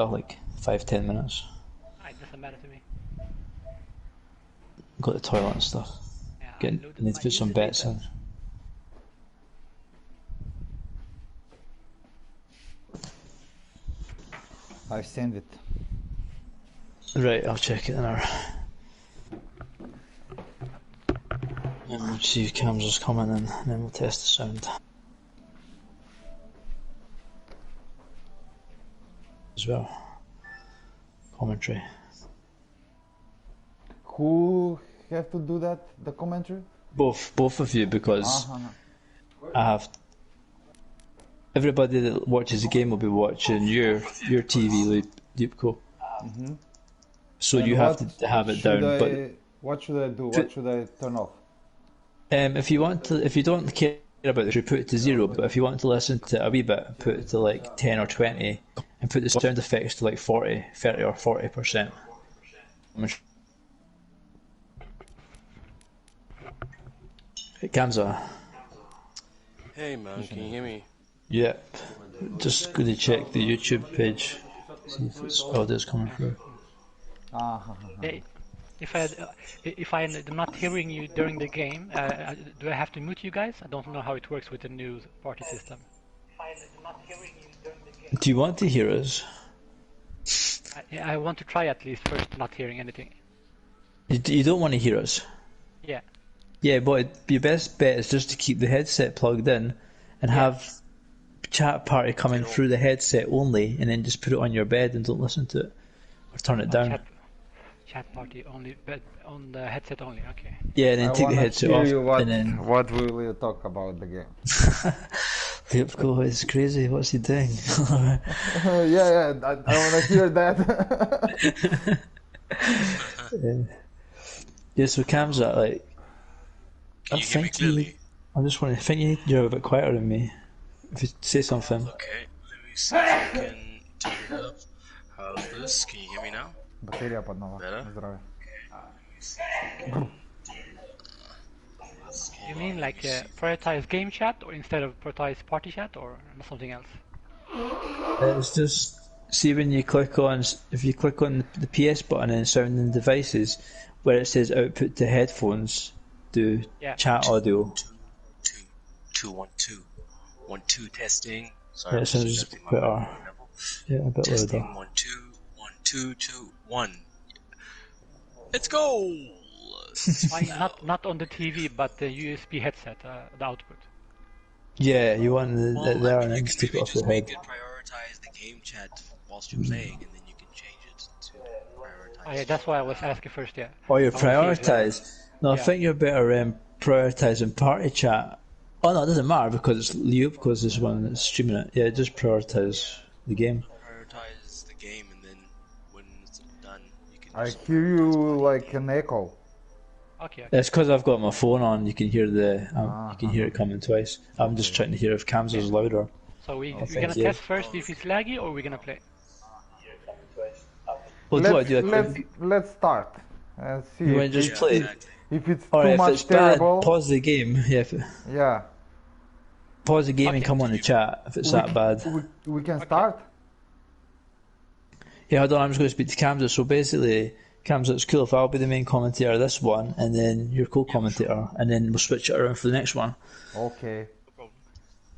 like 5-10 minutes. It doesn't matter to me. Go to the toilet and stuff. Yeah, Need to put some bets in. I send it. Right, I'll check it in our. And we'll see if cameras coming in, and then we'll test the sound. As well. Commentary. Who have to do that? The commentary? Both of you, because I have. Everybody that watches the game will be watching your TV, Loopco. So and you have to have it down. But what should I do? What should I turn off? If you don't care about it, you put it to 0. But if you want to listen to it a wee bit, put it to like 10 or 20, and put the sound effects to like 30 or 40%. Hey, Kamza. Hey man, can you hear me? Yep. Just going to check the YouTube page, see if it's audio's coming through. If I'm not hearing you during the game, do I have to mute you guys? I don't know how it works with the new party system. Do you want to hear us? I want to try at least first not hearing anything. You don't want to hear us? Yeah. Yeah, but your best bet is just to keep the headset plugged in and have chat party coming through the headset only, and then just put it on your bed and don't listen to it. Or turn it down. Chat party only, but on the headset only, okay. Yeah, and then take the headset off. And then... What will you talk about the game? Lipko is crazy, what's he doing? yeah, I want to hear that. Yeah, so Cam's at like... Can you hear me clearly? I just want to think you're a bit quieter than me. If you say something. Okay, let me see if I can turn it up. How's this? Can you hear me now? Better? You mean like prioritize game chat or instead of prioritize party chat or something else? It's just, see when you click on, if you click on the PS button in sound and devices, where it says output to headphones, do chat audio. 2 1 2 1 2 testing. Sorry, Yeah, it sounds a bit better. Yeah, a bit testing, louder. 1 2 1 2 2 1. Let's go! not on the TV, but the USB headset, the output. Yeah, you want there and then you stick can it off your make head. it prioritize the game chat whilst you're playing, and then you can change it to prioritize. Oh, yeah, that's why I was asking first, yeah. Oh, you prioritise? No, I think you're better prioritising party chat. Oh no, it doesn't matter because it's Leopco's this one that's streaming it. Yeah, just prioritise the game. Prioritize the game, and then when it's done, you can. I hear you like an echo. Okay. It's because I've got my phone on. You can hear you can hear it coming twice. I'm just trying to hear if Cam's is louder. So we're gonna test first if it's laggy, or we're gonna play. Well, let's start and see. You want to just play? Exactly. If it's Or too if much it's terrible, bad, pause the game. Yeah. Pause the game and come on the chat if it's that bad. We can start. Yeah, hold on. I'm just going to speak to Kamza. So basically, Kamza, it's cool if I'll be the main commentator this one, and then your co-commentator, and then we'll switch it around for the next one. Okay.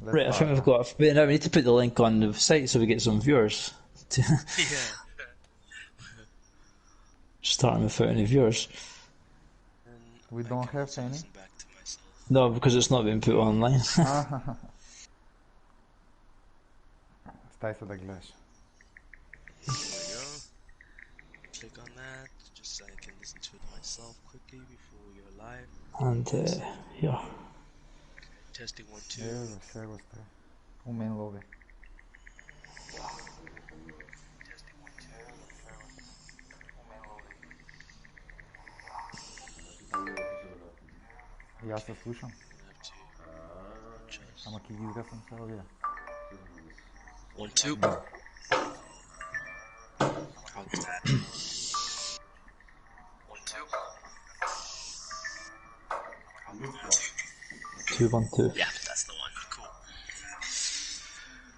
Right, I think we've got. But now we need to put the link on the site so we get some viewers. Starting without any viewers. We don't have any. No, because it's not been put online. Stai să deglash. There we go. Click on that, just so I can listen to it myself quickly before we go live. And yeah. Testing 1 2. Сега сте. У мен лови. Testing 1 2. И аз се слушам. Ама ки ги съм се ловия. 1 2. How's that? 1 2. 2 1 2. Yeah, that's the one. Cool.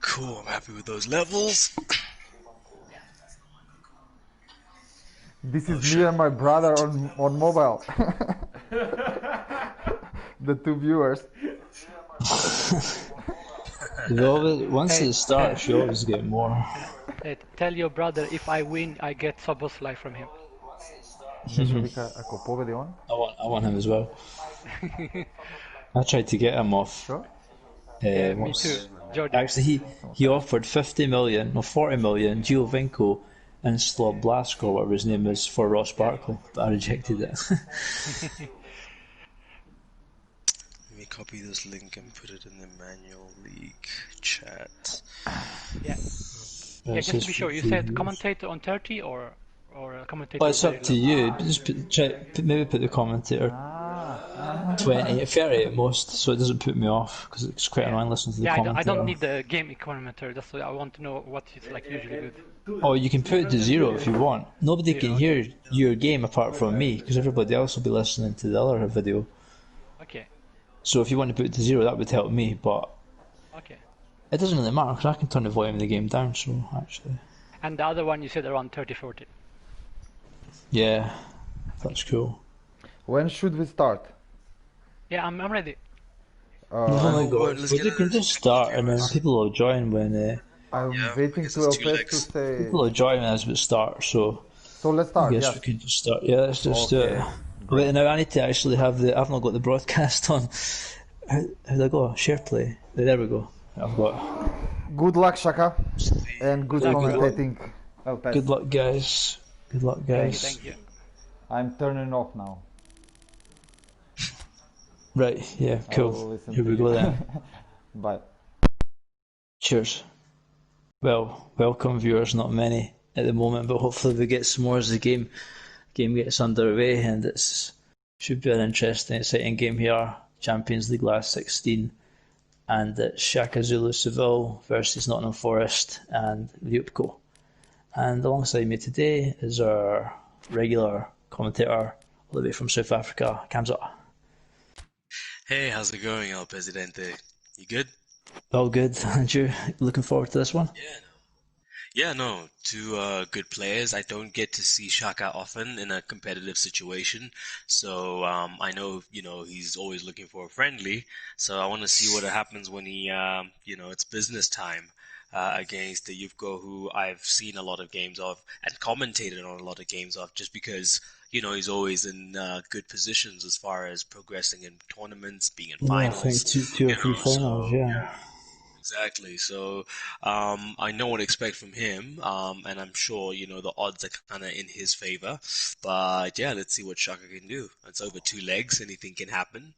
Cool, I'm happy with those levels. This Oh is me shit. and my brother on mobile. The two viewers. Once Hey, it starts, you always get more. tell your brother if I win, I get Soboslai from him. Нещо вика, ако победи он. I want him as well. I tried to get him off. Що? Yeah, me too, Jordan. Actually, he offered 50 million, no 40 million, Giovinco and Slot Blask or whatever his name is for Ross Barkley, but I rejected it. Let me copy this link and put it in the manual league chat. Yeah. Yeah, just to be sure, you said commentator on 30 or a commentator? Well, it's up to you. Just maybe put the commentator 20, 30 at most, so it doesn't put me off because it's quite annoying listening to the Yeah, commentator. I don't need the game commentator. That's why I want to know what is like usually good. Oh, you can put it to 0 if you want. Nobody can hear your game apart from me because everybody else will be listening to the other video. Okay. So if you want to put it to 0, that would help me, but Okay. it doesn't really matter because I can turn the volume of the game down, so actually. And the other one you said around 30, 40. Yeah, that's cool. When should we start? Yeah, I'm ready. Let's We get can just start and then people will join when I'm Yeah, waiting because to it's two LPS to legs. say. people will join as we start. So So let's I start. guess Yes. we can just start. Yeah, let's just do it. Okay, Wait, now I need to actually have the. I've not got the broadcast on. How do I go? Share play. There we go. I've got. Good luck, Shaka, and good Thank you. commentating. LPS. Good luck, guys. Good luck, guys. Thank you. I'm turning off now. Right. Yeah. I will Cool. listen Here to we you. go then. Bye. Cheers. Well, welcome viewers. Not many at the moment, but hopefully we get some more as the game gets underway, and it's should be an interesting, exciting game here. Champions League last 16, and it's Shaka Zulu Seville versus Nottingham Forest and Liupko. And alongside me today is our regular commentator, all the way from South Africa, Kamza. Hey, how's it going, El Presidente? You good? All good, and you looking forward to this one? Yeah, no, two good players. I don't get to see Shaka often in a competitive situation, so I know, he's always looking for a friendly. So I want to see what happens when he, it's business time against the Yufko, who I've seen a lot of games of and commentated on a lot of games of, just because he's always in good positions as far as progressing in tournaments, being in Yeah, I think finals. two or three finals. So Yeah. exactly. So I know what to expect from him, and I'm sure the odds are kind of in his favor. But yeah, let's see what Shaka can do. It's over two legs. Anything can happen.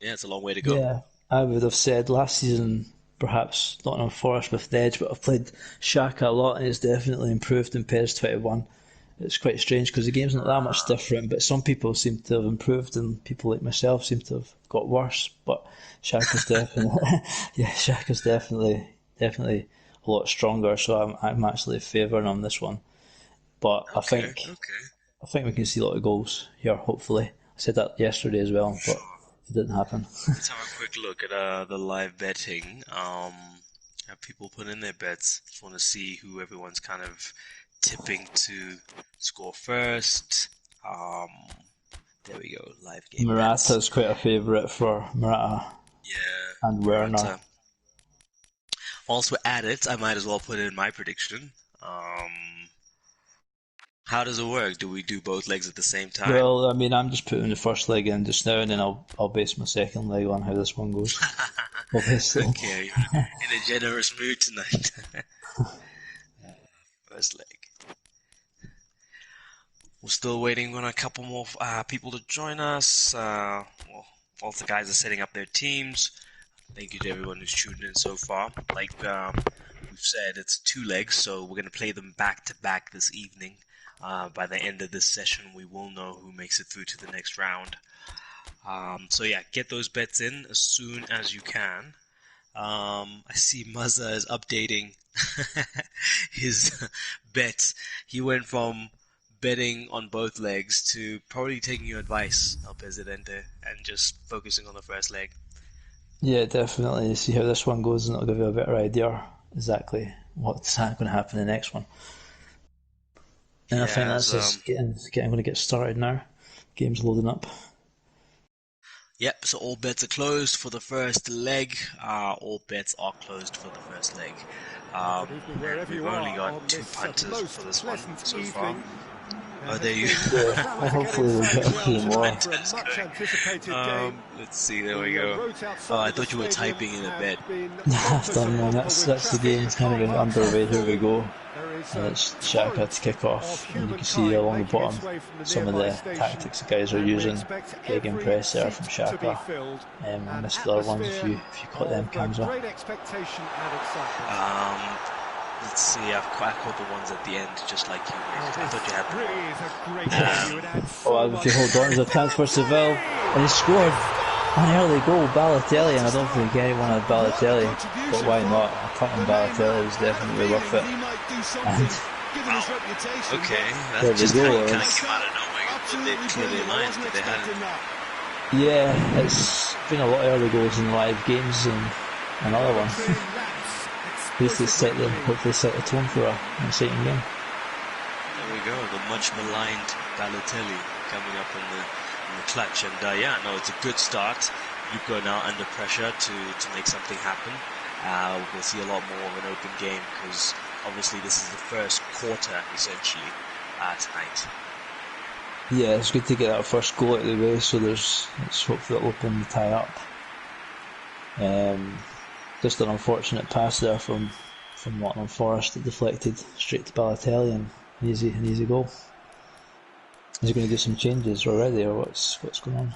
Yeah, it's a long way to go. Yeah, I would have said last season perhaps Nottingham Forest with the edge, but I've played Shaka a lot and it's definitely improved in PES 21. It's quite strange because the game's not that much different, but some people seem to have improved and people like myself seem to have got worse. But Shaka's definitely, Shaka's definitely a lot stronger. So I'm actually favouring on this one. But I Okay. think we can see a lot of goals here. Hopefully, I said that yesterday as well, but it didn't happen. Let's have a quick look at the live betting. Have people put in their bets? Just want to see who everyone's kind of tipping to score first. There we go. Live game bets. Morata's quite a favourite for Morata Yeah. and Werner. Morata. Whilst we're at it, I might as well put in my prediction. How does it work? Do we do both legs at the same time? Well, I mean, I'm just putting the first leg in just now, and then I'll base my second leg on how this one goes. Obviously. Okay, you're in a generous mood tonight. First leg. We're still waiting on a couple more people to join us. Whilst the guys are setting up their teams. Thank you to everyone who's tuned in so far. Like we've said, it's two legs, so we're going to play them back to back this evening. By the end of this session, we will know who makes it through to the next round. So yeah, get those bets in as soon as you can. I see Muzza is updating his bet. He went from betting on both legs to probably taking your advice, El Presidente, and just focusing on the first leg. Yeah, definitely. See how this one goes, and it'll give you a better idea exactly what's going to happen in the next one. And I think that's just getting going to get started now. Game's loading up. Yep, so all bets are closed for the first leg. All bets are closed for the first leg. And we've only got 2 punters for this one so far. Oh, there you go. Yeah, hopefully we'll get a few more. Let's see, there we go. Oh, I thought you were typing in a bet. I've done one. That's the game. It's kind of underway. Here we go. And it's Shaka to kick off. And you can see along the bottom some of the tactics the guys are using. Big impress there from Shaka. I missed the other ones if you caught them, Kamza. Let's see, I caught the ones at the end, just like you. I thought you had them. If you hold on, there's a chance for Seville, and he scored an early goal, Balotelli, and I don't think anyone had Balotelli, but why not? A cut on Balotelli was definitely worth it. And okay, there that just we go. kind of came out of nowhere, but they cleared their lines, but they hadn't. Yeah, it's been a lot of early goals in live games, and another one. Hopefully set the tone for an exciting game. There we go, the much maligned Balotelli coming up in the clutch, and it's a good start. You've got now under pressure to make something happen. We'll see a lot more of an open game because obviously this is the first quarter essentially tonight. Yeah, it's good to get that first goal out of the way, so let's hope that'll open the tie up. Just an unfortunate pass there from Nottingham Forest that deflected straight to Balotelli, and an easy goal. Is he going to do some changes already, or what's going on?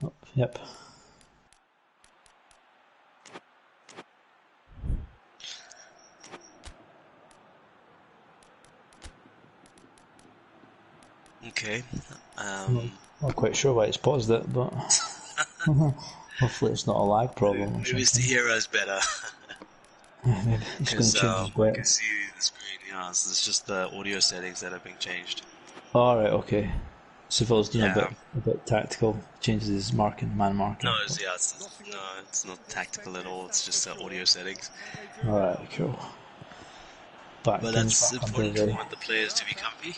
Oh, yep. Okay. Not quite sure why it's paused it, but hopefully it's not a lag problem. Maybe it's to hear us better. Maybe it's going to change his I can see the screen. Yeah, so it's just the audio settings that have been changed. Alright, okay. Seville's doing a bit tactical, changes his man marking. No, it's not tactical at all. It's just audio settings. Alright, cool. But that's important. You want the players to be comfy.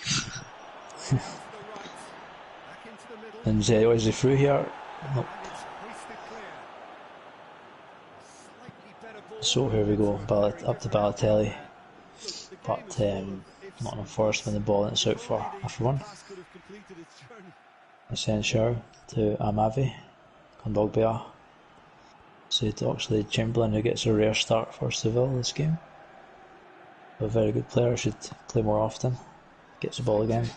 And is he through here? Nope. So here we go, up to Balotelli. But Nottingham Forest win the ball and it's out for one. Asensio to Amavi, Kondogbia. So to Oxlade Chamberlain, who gets a rare start for Seville this game. A very good player, should play more often. Gets the ball again.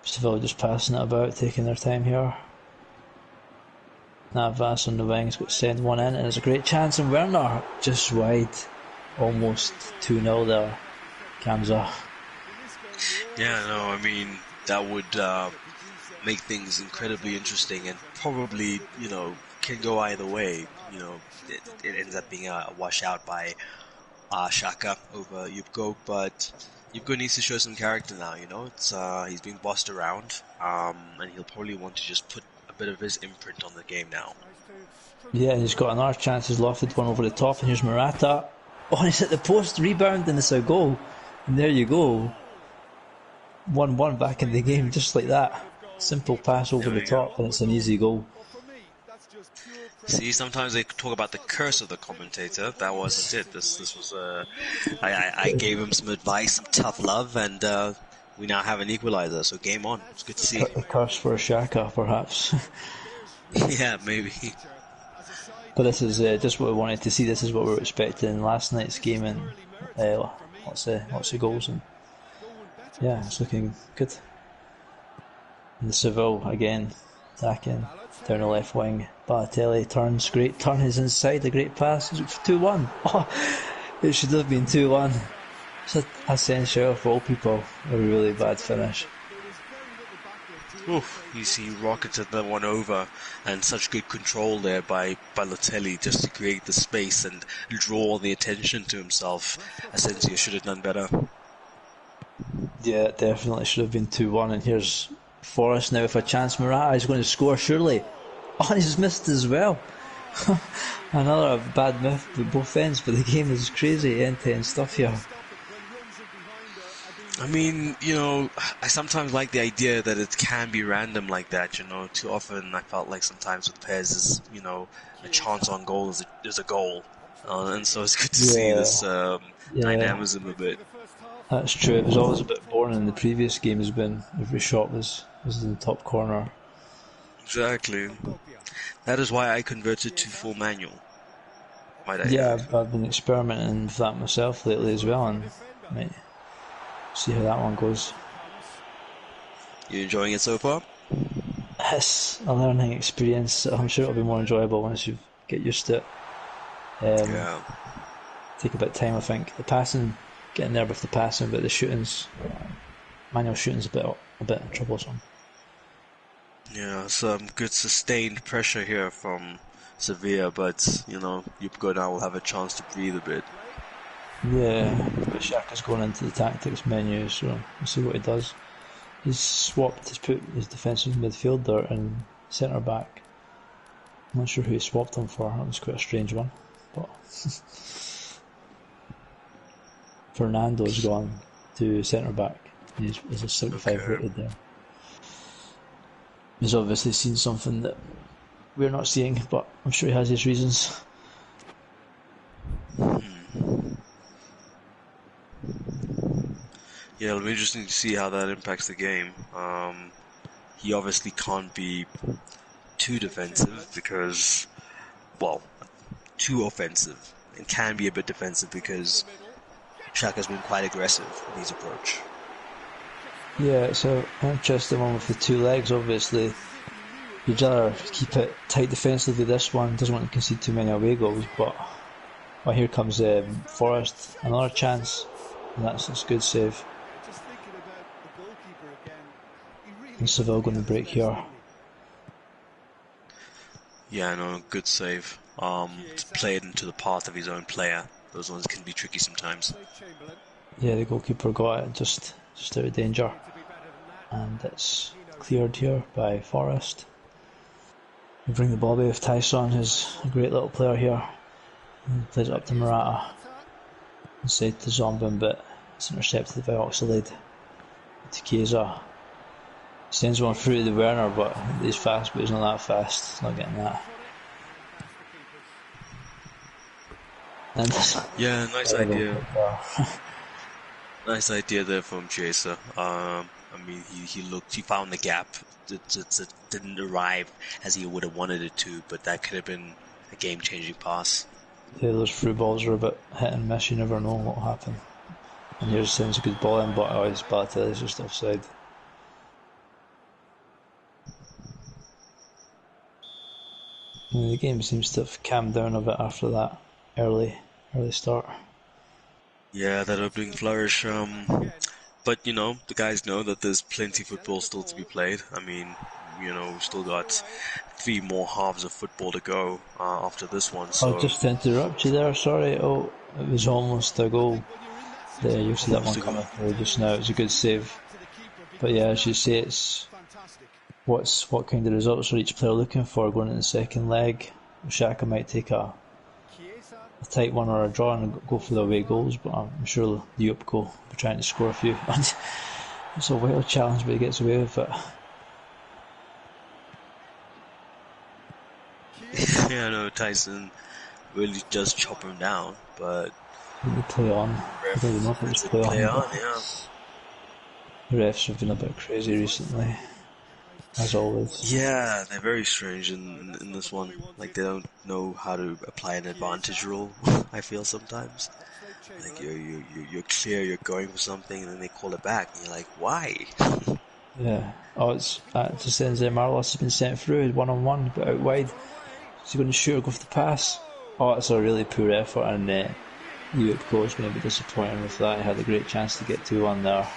Seville just passing it about, taking their time here. Navas on the wings, got to send one in, and it's a great chance, and Werner just wide. Almost 2-0 there. Kamza. Yeah, no, I mean, that would make things incredibly interesting and probably, can go either way. It ends up being a washout by Shaka over Yupko, but Yupko needs to show some character now, he's being bossed around, and he'll probably want to just put a bit of his imprint on the game now. Yeah, and he's got another chance, he's lofted one over the top, and here's Morata. Oh, and he's at the post, rebound, and it's a goal. And there you go. 1-1 back in the game, just like that. Simple pass over the top, and it's an easy goal. See, sometimes they talk about the curse of the commentator. That wasn't it. This was I gave him some advice, some tough love, and we now have an equalizer. So game on. It's good to see. A curse for Shaka, perhaps. Yeah, maybe. But this is just what we wanted to see. This is what we were expecting in last night's game, and lots of goals, and yeah, it's looking good. And the Seville again attacking down the left wing. Balotelli turns, great turn, is inside, a great pass. It's 2-1. Oh, it should have been 2-1. It's Asensio for all people. A really bad finish. Oof, he rocketed that one over, and such good control there by Balotelli just to create the space and draw the attention to himself. Asensio should have done better. Yeah, definitely should have been 2-1, and here's Forest now with a chance. Morata is going to score surely. Oh, and he's missed as well. Another bad miss at both ends, but the game is crazy end-to-end stuff here. I mean, I sometimes like the idea that it can be random like that, Too often I felt like sometimes with PES is, a chance on goal is a goal. And so it's good to see this Yeah, dynamism a bit. that's true. It was always a bit boring in the previous games when every shot was in the top corner. Exactly. That is why I converted to full manual, might I Yeah, add. I've been experimenting with that myself lately as well, and might see how that one goes. You enjoying it so far? It's a learning experience. So I'm sure it'll be more enjoyable once you get used to it. Yeah. Take a bit of time, I think. The passing, getting there with the passing, but the shootings, manual shooting's a bit troublesome. Yeah, some good sustained pressure here from Sevilla, but, Yupko now will have a chance to breathe a bit. Yeah, but Xhaka's going into the tactics menu, so we'll see what he does. He's put his defensive midfielder and centre back. I'm not sure who he swapped him for. That was quite a strange one. But Fernando's gone to centre back. He's a 75 Okay. rated there. He's obviously seen something that we're not seeing, but I'm sure he has his reasons. Yeah, it'll be interesting to see how that impacts the game. He obviously can't be too defensive because, well, too offensive, and can be a bit defensive because Shaka's been quite aggressive in his approach. Yeah, it's an interesting one with the two legs, obviously. You'd rather keep it tight defensively. This one doesn't want to concede too many away goals, but here comes Forrest, another chance, and that's a good save. And Seville going to break here. Yeah, no, good save. To play it into the path of his own player. Those ones can be tricky sometimes. Yeah, the goalkeeper got it just out of danger, and it's cleared here by Forrest. We bring the ball away with Tyson, who's a great little player here. He plays it up to Morata. Inside to Zombin, but it's intercepted by Oxlade. To Chiesa. Sends one through to the Werner, but he's fast, but he's not that fast. He's not getting that. And Yeah, nice idea. Nice idea there from Chiesa. I mean, he found the gap. It didn't arrive as he would have wanted it to, but that could have been a game-changing pass. Yeah, those through balls are a bit hit and miss. You never know what will happen. And here's sends a good ball in, but his Balotelli's just offside. And the game seems to have calmed down a bit after that early start. Yeah, that opening flourish. But the guys know that there's plenty of football still to be played. I mean, we've still got 3 more halves of football to go after this one. So Oh, just to interrupt you there, sorry. Oh, it was almost a goal. There, you'll see that one coming through just now. It's a good save. But yeah, as you say, it's what kind of results are each player looking for going into the second leg. Xhaka might take a tight one or a draw and go for the away goals, but I'm sure the Yupko will be trying to score a few. It's a wild challenge, but he gets away with it. yeah, no, Tyson really does chop him down, but They play on. I don't even know if it was play on. Yeah. The refs have been a bit crazy recently, as always. Yeah, they're very strange in this one. Like, they don't know how to apply an advantage rule, I feel sometimes. Like, you're clear, you're going for something, and then they call it back, and you're like, why? Yeah. Oh, it's just ends there. Marlos has been sent through, one-on-one, but out wide. Is he going to shoot or go for the pass? Oh, it's a really poor effort, and Yupko is going to be disappointed with that. He had a great chance to get 2-1 there.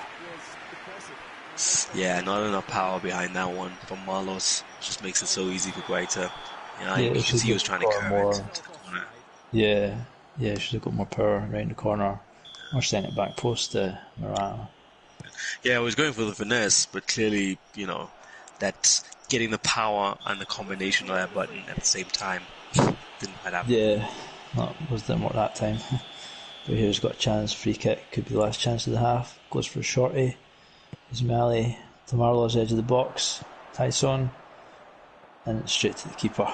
Yeah, not enough power behind that one from Marlos. Just makes it so easy for Guaita. Yeah, You can see he was trying to curve more. it to the corner. Yeah, should have got more power right in the corner. Or sent it back post to Morata. Yeah, I was going for the finesse, but clearly, that getting the power and the combination of that button at the same time didn't quite happen. Yeah, that didn't work that time. But here's got a chance, free kick, could be the last chance of the half. Goes for a shorty. Ismaili to Marlowe's edge of the box. Tyson. And it's straight to the keeper.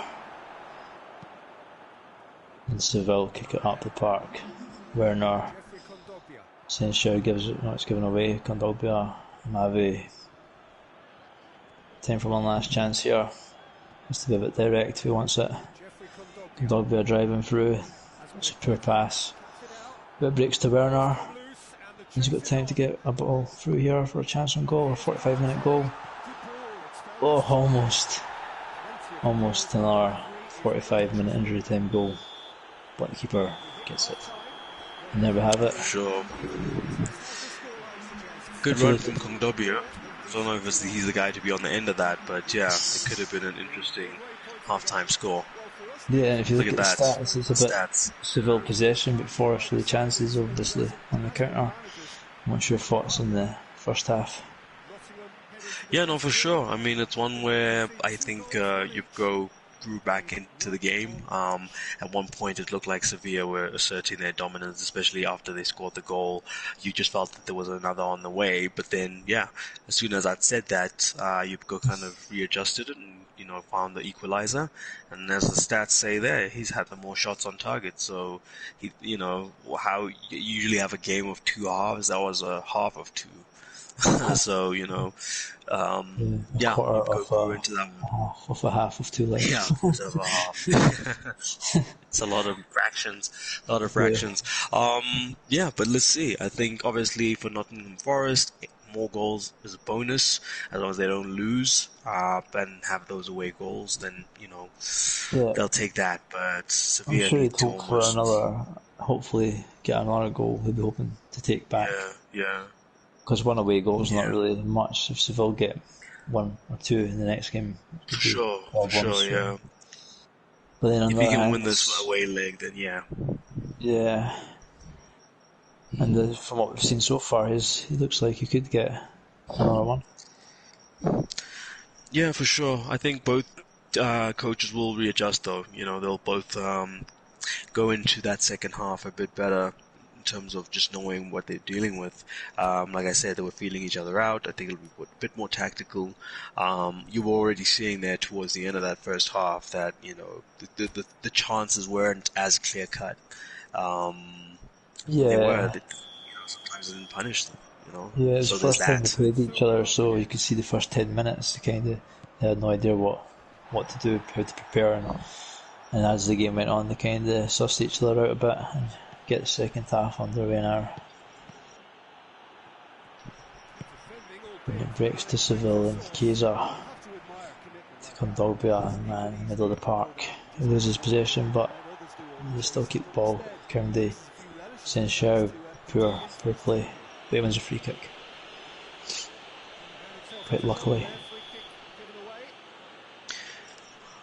And Seville kick it up the park. Werner. Senshaw gives it, no, it's given away. Kondogbia. Mavi. Time for one last chance here. Has to be a bit direct if he wants it. Kondogbia driving through. It's a poor pass. Bit of breaks to Werner. He's got time to get a ball through here for a chance on goal, a 45-minute goal. Oh, almost another 45-minute injury time goal. But the keeper gets it. And there we have it. Sure. Good run from Kondogbia. I don't know if he's the guy to be on the end of that, but yeah, it could have been an interesting half-time score. Yeah, and if you look at the that. stats, it's a bit Seville possession, but Forest for the chances, obviously, on the counter. What's your thoughts on the first half? Yeah, no, for sure. I mean, it's one where I think grew back into the game. At one point, it looked like Sevilla were asserting their dominance, especially after they scored the goal. You just felt that there was another on the way. But then, yeah, as soon as I'd said that, Yupko kind of readjusted it and, found the equalizer. And as the stats say there, he's had the more shots on target. So, how you usually have a game of two halves, that was a half of two. So, go into that one. Half of a half of two legs. Yeah, quarter of a half. It's a lot of fractions. Yeah, but let's see. I think, obviously, for Nottingham Forest, more goals is a bonus. As long as they don't lose and have those away goals, then, they'll take that. But Sevilla I'm sure need he'd to hope for another, hopefully get another goal he'd be hoping to take back. Yeah. Because one away goal is not really much. If Seville get one or two in the next game, For sure, yeah. But then if you can win this away leg, then yeah. Yeah. And from what we've seen so far, he looks like he could get another one. Yeah, for sure. I think both coaches will readjust, though. They'll both go into that second half a bit better in terms of just knowing what they're dealing with. Like I said, they were feeling each other out. I think it'll be a bit more tactical. You were already seeing there towards the end of that first half that, the chances weren't as clear cut. They were. Sometimes they didn't punish them. Yeah, it's so the first time they played each other, so you could see the first 10 minutes they had no idea what to do, how to prepare, and as the game went on, they kind of sussed each other out a bit and get the second half underway now. When it breaks to Seville and Chiesa to Kondogbia in the middle of the park. He loses possession, but they still keep the ball. Kounde, Senshaw, poor play. But he wins a free kick. Quite luckily.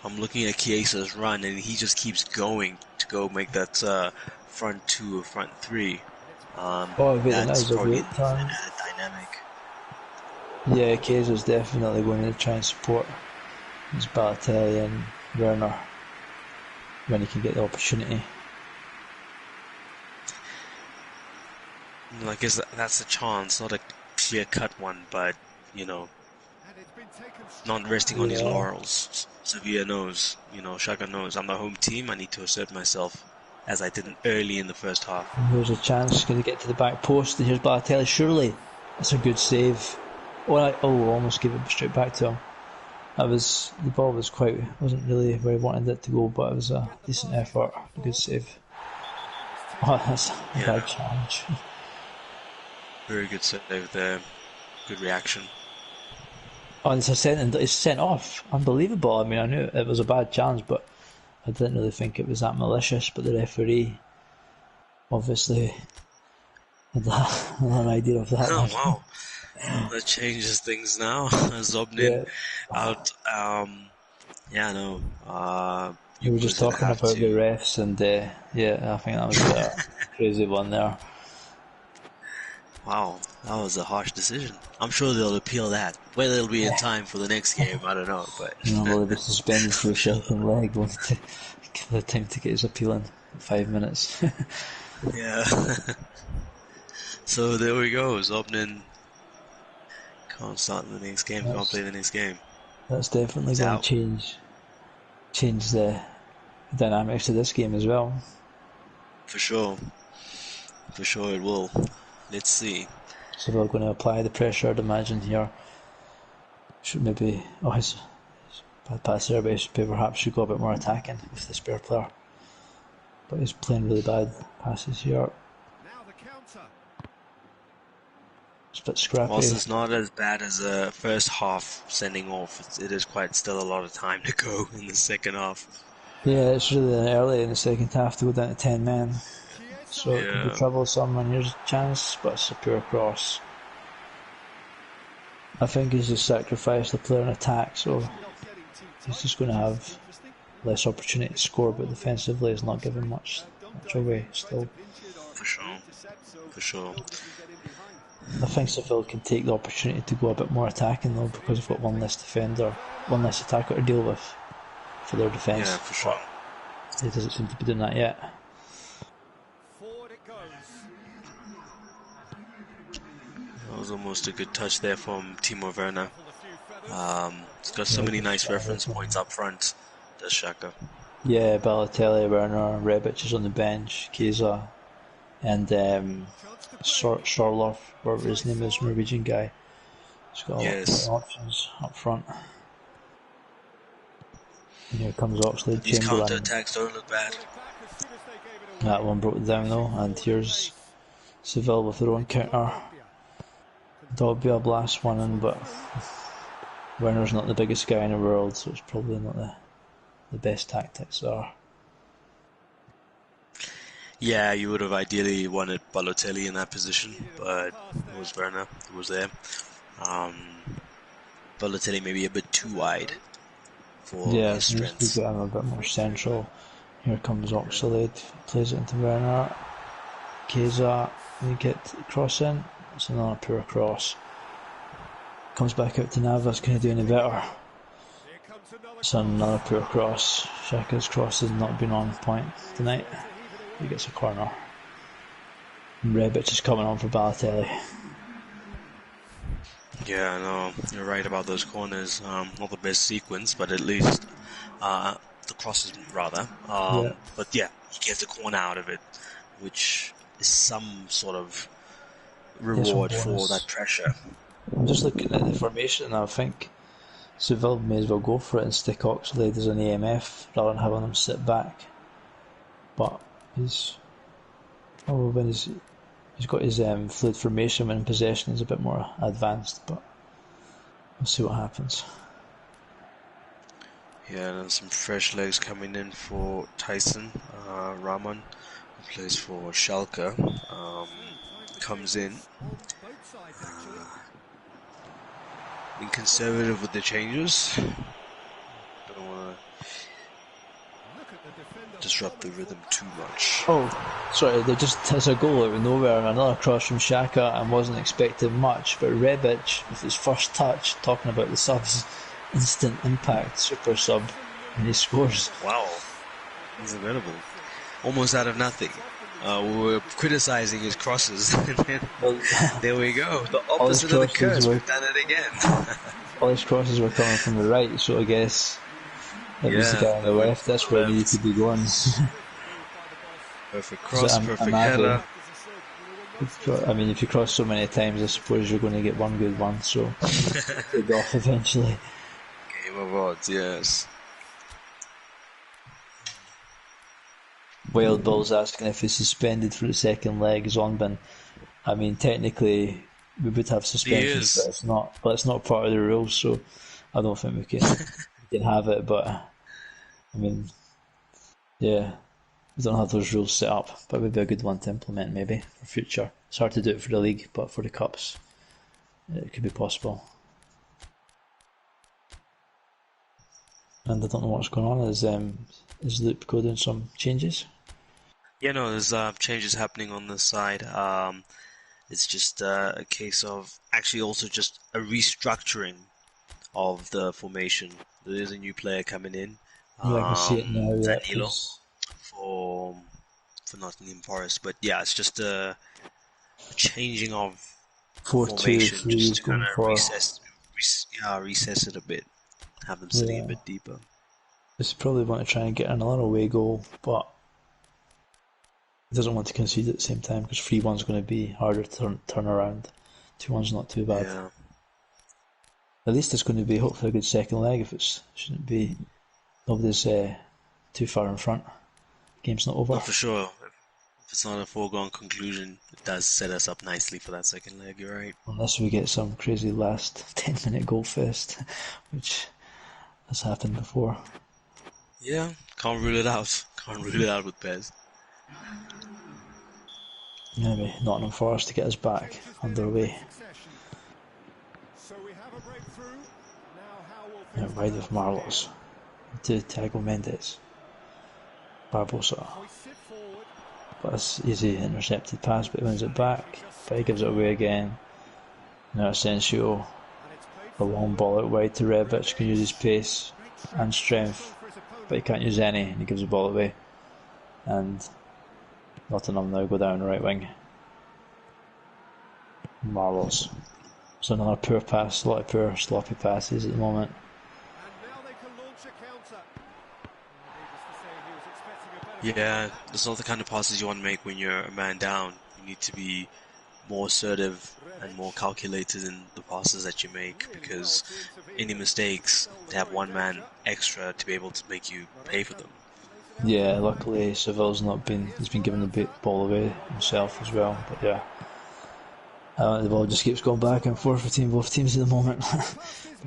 I'm looking at Chiesa's run, and he just keeps going to go make that front two or front three. That's probably an added dynamic. Yeah, Chiesa's definitely going to try and support his Balotelli and Werner when he can get the opportunity. I guess that's a chance, not a clear-cut one, but, not resting on his laurels. Sevilla knows, Shaka knows, I'm the home team, I need to assert myself, as I did early in the first half. And here's a chance, going to get to the back post, and here's Balotelli, surely. That's a good save. Almost gave it straight back to him. The ball wasn't really where he wanted it to go, but it was a decent effort, a good save. Oh, that's a bad challenge. Very good save there. Good reaction. Oh, it's sent off. Unbelievable. I mean, I knew it was a bad challenge, but I didn't really think it was that malicious. But the referee obviously had an idea of that. Oh, wow. That changes things now. Zobnin out. We were just talking about the refs, and I think that was a crazy one there. Wow, that was a harsh decision. I'm sure they'll appeal that. Whether it'll be in time for the next game, I don't know. But will be suspended for a second leg. Give the time to get his appeal in 5 minutes. Yeah. So there we go. Zobnin can't start the next game. Can't play the next game. That's definitely He's going out. to change the dynamics of this game as well. For sure. For sure it will. Let's see. So we're going to apply the pressure, I'd imagine, here. Should maybe... Oh, his bad pass there, but perhaps should go a bit more attacking with the spare player. But he's playing really bad passes here. It's a bit scrappy. Whilst it's not as bad as the first half sending off, it is quite still a lot of time to go in the second half. Yeah, it's really early in the second half to go down to 10 men. So it could be troublesome, and here's a chance, but it's a pure cross. I think he's just sacrificed the player in attack, so he's just going to have less opportunity to score, but defensively he's not giving much away still. For sure. For sure. I think Seville can take the opportunity to go a bit more attacking though, because they've got one less defender, one less attacker to deal with for their defence. Yeah, for sure. He doesn't seem to be doing that yet. That was almost a good touch there from Timo Werner. He's got so many nice reference points up front, does Xhaka. Yeah, Balotelli, Werner, Rebic is on the bench, Chiesa, and Sorloff, whatever his name is, Norwegian guy. He's got a lot of options up front. And here comes Oxlade, These Chamberlain. counter-attacks don't look bad. That one broke down though, and here's Seville with their own counter. That would be a blast one in, but Werner's not the biggest guy in the world, so it's probably not the best tactics there. Yeah, you would have ideally wanted Balotelli in that position, but it was Werner who was there. Balotelli maybe a bit too wide for his strengths. Yeah, I'm a bit more central. Here comes Oxlade, plays it into Werner. Chiesa, you get the cross in. It's another poor cross. Comes back out to Navas, can he do any better? It's another poor cross. Xhaka's cross has not been on point tonight. He gets a corner. And Rebic is coming on for Balotelli. Yeah, no, you're right about those corners. Not the best sequence, but at least the crosses rather. But yeah, he gets a corner out of it, which is some sort of reward for that pressure. I'm just looking at the formation and I think Seville may as well go for it and stick Oxlade as an AMF rather than having him sit back. But he's got his fluid formation when in possession is a bit more advanced, but we'll see what happens. Yeah, and some fresh legs coming in for Tyson. Rahman, who plays for Schalke, comes in. Being conservative with the changes. Don't want to disrupt the rhythm too much. Oh, sorry, they just has a goal out of nowhere and another cross from Xhaka and wasn't expecting much, but Rebic with his first touch, talking about the subs, instant impact, super sub, and he scores. Wow, he's incredible. Almost out of nothing. We were criticising his crosses, and then there we go. The opposite of the curse, we've done it again. All his crosses were coming from the right, so I guess it was the guy on the left. That's where he needed to be going. Perfect cross, perfect header. I mean, if you cross so many times, I suppose you're going to get one good one, so take off eventually. Game of odds, yes. Wild Bill's asking if he's suspended for the second leg. Zonbin, I mean, technically we would have suspensions, but it's not part of the rules, so I don't think we can have it. But I mean, yeah, we don't have those rules set up, but it would be a good one to implement maybe for future. It's hard to do it for the league, but for the cups, it could be possible. And I don't know what's going on. Is Loop doing some changes? Yeah, no, there's changes happening on this side. It's just a case of actually also just a restructuring of the formation. There's a new player coming in. Yeah, I can see it now. Danilo for Nottingham Forest. But yeah, it's just a changing of 4-2-3 formation just is to kind going of for. recess it a bit, have them sitting a Yeah. bit deeper. He's probably want to try and get another away goal, but he doesn't want to concede at the same time because 3-1's going to be harder to turn around. 2-1's not too bad. Yeah. At least it's going to be hopefully a good second leg. If it shouldn't be, nobody's too far in front. Game's not over. Not for sure. If it's not a foregone conclusion, it does set us up nicely for that second leg. You're right. Unless we get some crazy last 10-minute goal fest, which has happened before. Yeah, can't rule it out. Can't rule it out with Bez. Maybe Nottingham Forest to get us back underway. Out wide with Marlos to Thiago Mendes. Barbosa. But it's easy intercepted pass, but he wins it back. But he gives it away again. Now Asensio. A long ball out wide to Rebic, can use his pace and strength, but he can't use any, and he gives the ball away. And Nottingham now go down the right wing. Marlos. So another poor pass, a lot of poor sloppy passes at the moment. Yeah, that's not the kind of passes you want to make when you're a man down. You need to be more assertive and more calculated in the passes that you make, because any mistakes, they have one man extra to be able to make you pay for them. Yeah, luckily Seville's he's been giving the ball away himself as well, but yeah. The ball just keeps going back and forth between both teams at the moment.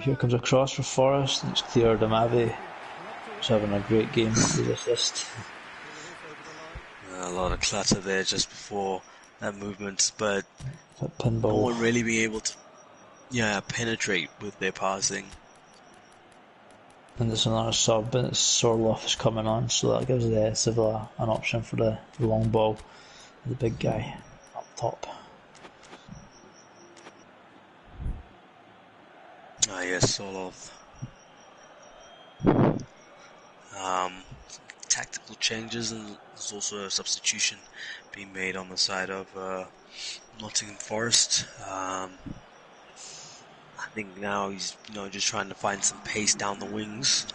Here comes a cross for Forest, and it's cleared. Amavi is having a great game with the assist. A lot of clutter there just before that movement, but That pinball. no one really being able to penetrate with their passing. And there's another sub, and it's Sorloff is coming on, so that gives the Sevilla an option for the long ball, the big guy up top. Ah yes, Solov. Tactical changes, and there's also a substitution being made on the side of Nottingham Forest. I think now he's just trying to find some pace down the wings.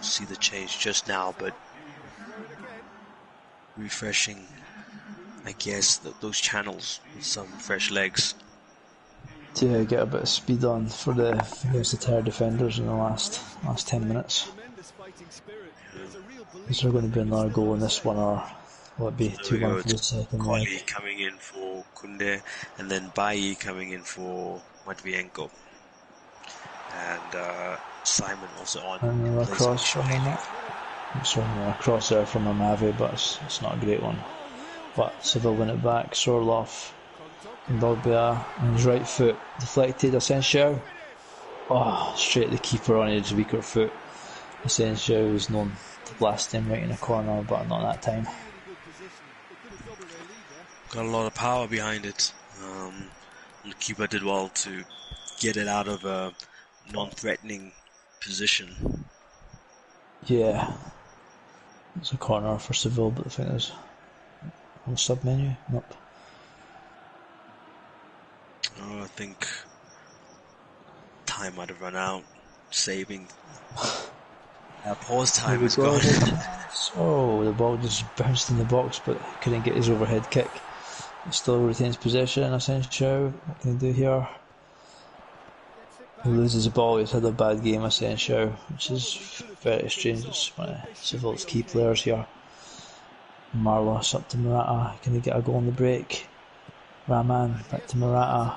See the change just now, but refreshing, I guess, those channels with some fresh legs. To get a bit of speed on for against the tired defenders in the last 10 minutes. Is there going to be another goal in this one, or will it be 2-1 for the second leg? Koli coming in for Kunde, and then Bailly coming in for Matvienko. And Simon also on. And another cross from him. A cross there from Amavi, but it's not a great one. But Seville win it back. Sorloff and Dogbia on his right foot deflected. Asensio. Oh, straight at the keeper on his weaker foot. Asensio is known to blast him right in the corner, but not that time. Got a lot of power behind it. The keeper did well to get it out of a non-threatening position. Yeah. It's a corner for Seville, but the thing is, on the sub menu? Nope. Oh, I think time might have run out. Saving. Pause time is gone. Oh, the ball just bounced in the box, but couldn't get his overhead kick. He still retains possession. Asensio, what can he do here? He loses the ball. He's had a bad game, Asensio, which is very strange. It's one of Seville's key players here. Marlos up to Morata. Can he get a goal on the break? Rahman back to Morata.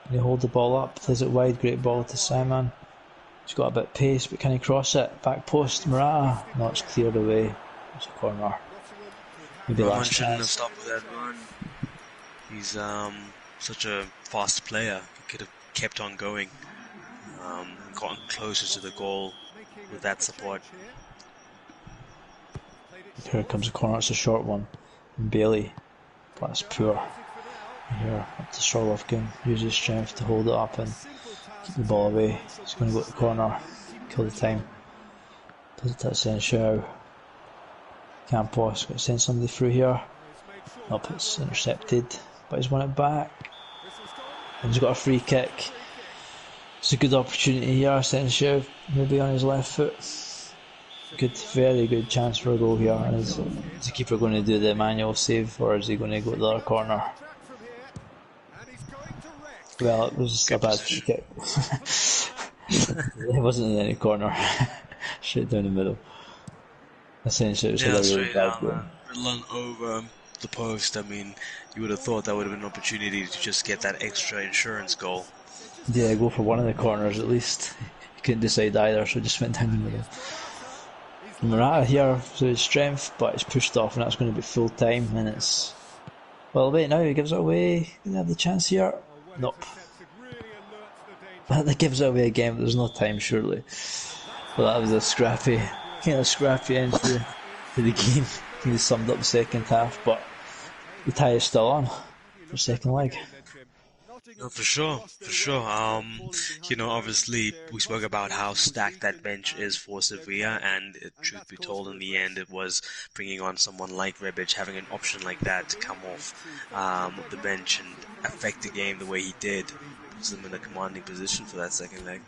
Can he hold the ball up? Plays it wide. Great ball to Simon. He's got a bit of pace, but can he cross it? Back post, Morata. No, it's cleared away. It's a corner. Maybe Rahman last shouldn't have chance. stopped with that run. He's such a fast player. He could have kept on going. And gotten closer to the goal with that support. Here comes a corner. It's a short one. And Bailey. That's poor. Here, up to Sorloff, can use his strength to hold it up and keep the ball away. He's going to go to the corner, kill the time. Does it to Asensio. Campos got to send somebody through here. Nope, it's intercepted, but he's won it back. And he's got a free kick. It's a good opportunity here. Asensio maybe on his left foot. Good, very good chance for a goal here. And is the keeper going to do the manual save, or is he going to go to the other corner? Well, it was Good a bad free kick. It wasn't in any corner. Straight down the middle. Essentially, it was a really bad game. Run over the post. I mean, you would have thought that would have been an opportunity to just get that extra insurance goal. Yeah, go for one of the corners at least. He couldn't decide either, so just went down the middle. Morata here to his strength, but it's pushed off, and that's going to be full time. And it's, well, wait, now he gives it away. Can they have the chance here? Nope. He gives it away again, but there's no time, surely. Well, that was a scrappy end to the game. He summed up the second half, but the tie is still on for second leg. No, for sure. Obviously, we spoke about how stacked that bench is for Sevilla, and truth be told, in the end, it was bringing on someone like Rebic, having an option like that to come off the bench and affect the game the way he did, puts them in a commanding position for that second leg.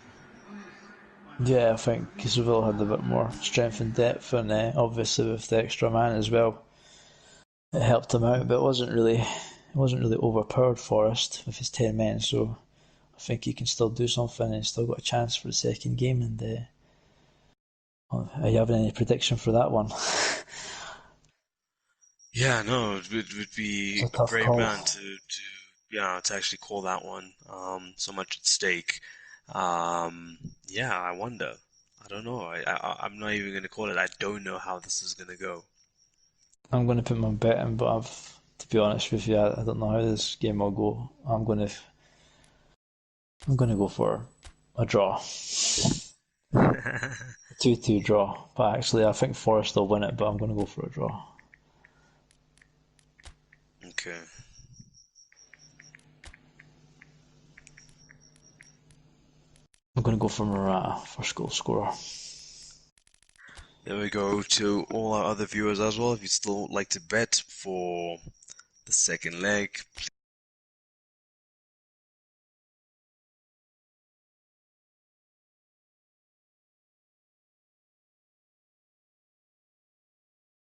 Yeah, I think Sevilla had a bit more strength and depth, and obviously with the extra man as well, it helped him out, but it wasn't really overpowered Forest with his 10 men, so I think he can still do something and he's still got a chance for the second game. And are you having any prediction for that one? Yeah, no, it would be a brave man to actually call that one. So much at stake. Yeah, I wonder. I don't know. I'm not even going to call it. I don't know how this is going to go. I'm going to put my bet in, but to be honest with you, I don't know how this game will go. I'm going to go for a draw. 2-2 draw. But actually, I think Forest will win it, but I'm going to go for a draw. Okay. I'm going to go for Morata, first goal scorer. There we go to all our other viewers as well. If you still like to bet for the second leg, if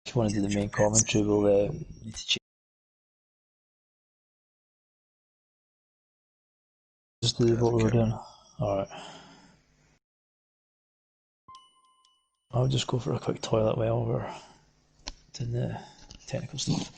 you want to do the main commentary, we'll need to change. Just do what we were doing. Alright. I'll just go for a quick toilet while we're doing the technical stuff.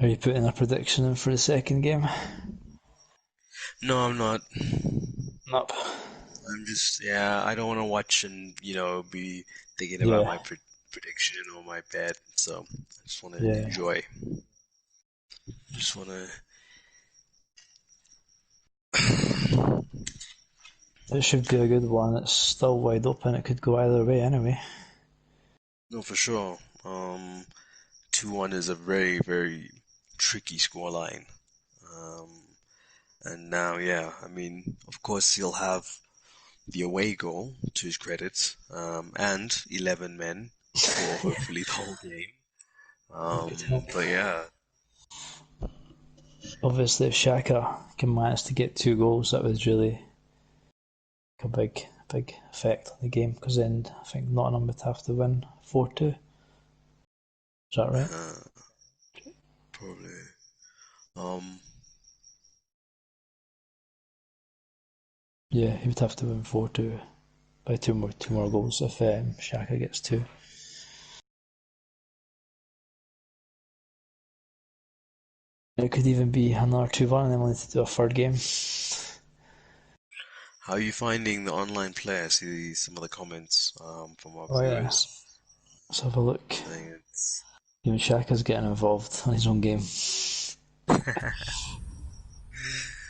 Are you putting a prediction in for the second game? no, I'm not. Nope. I'm just, I don't want to watch and, be thinking about my prediction or my bet. So I just want to enjoy. Just want to. It should be a good one. It's still wide open. It could go either way anyway. No, for sure. 2-1 is a very, very tricky scoreline. And now, I mean, of course, he'll have the away goal to his credit, and 11 men for hopefully the whole game. But yeah. obviously if Xhaka can manage to get 2 goals, that would really make a big effect on the game, because then I think Nottingham would have to win 4-2. Is that right? Probably. Yeah, he would have to win 4-2 by two more goals if Xhaka gets 2. It could even be another 2-1 and then we'll need to do a third game. How are you finding the online play? I see some of the comments from our Oh yeah, viewers let's have a look. saying it's Even Xhaka's getting involved on his own game.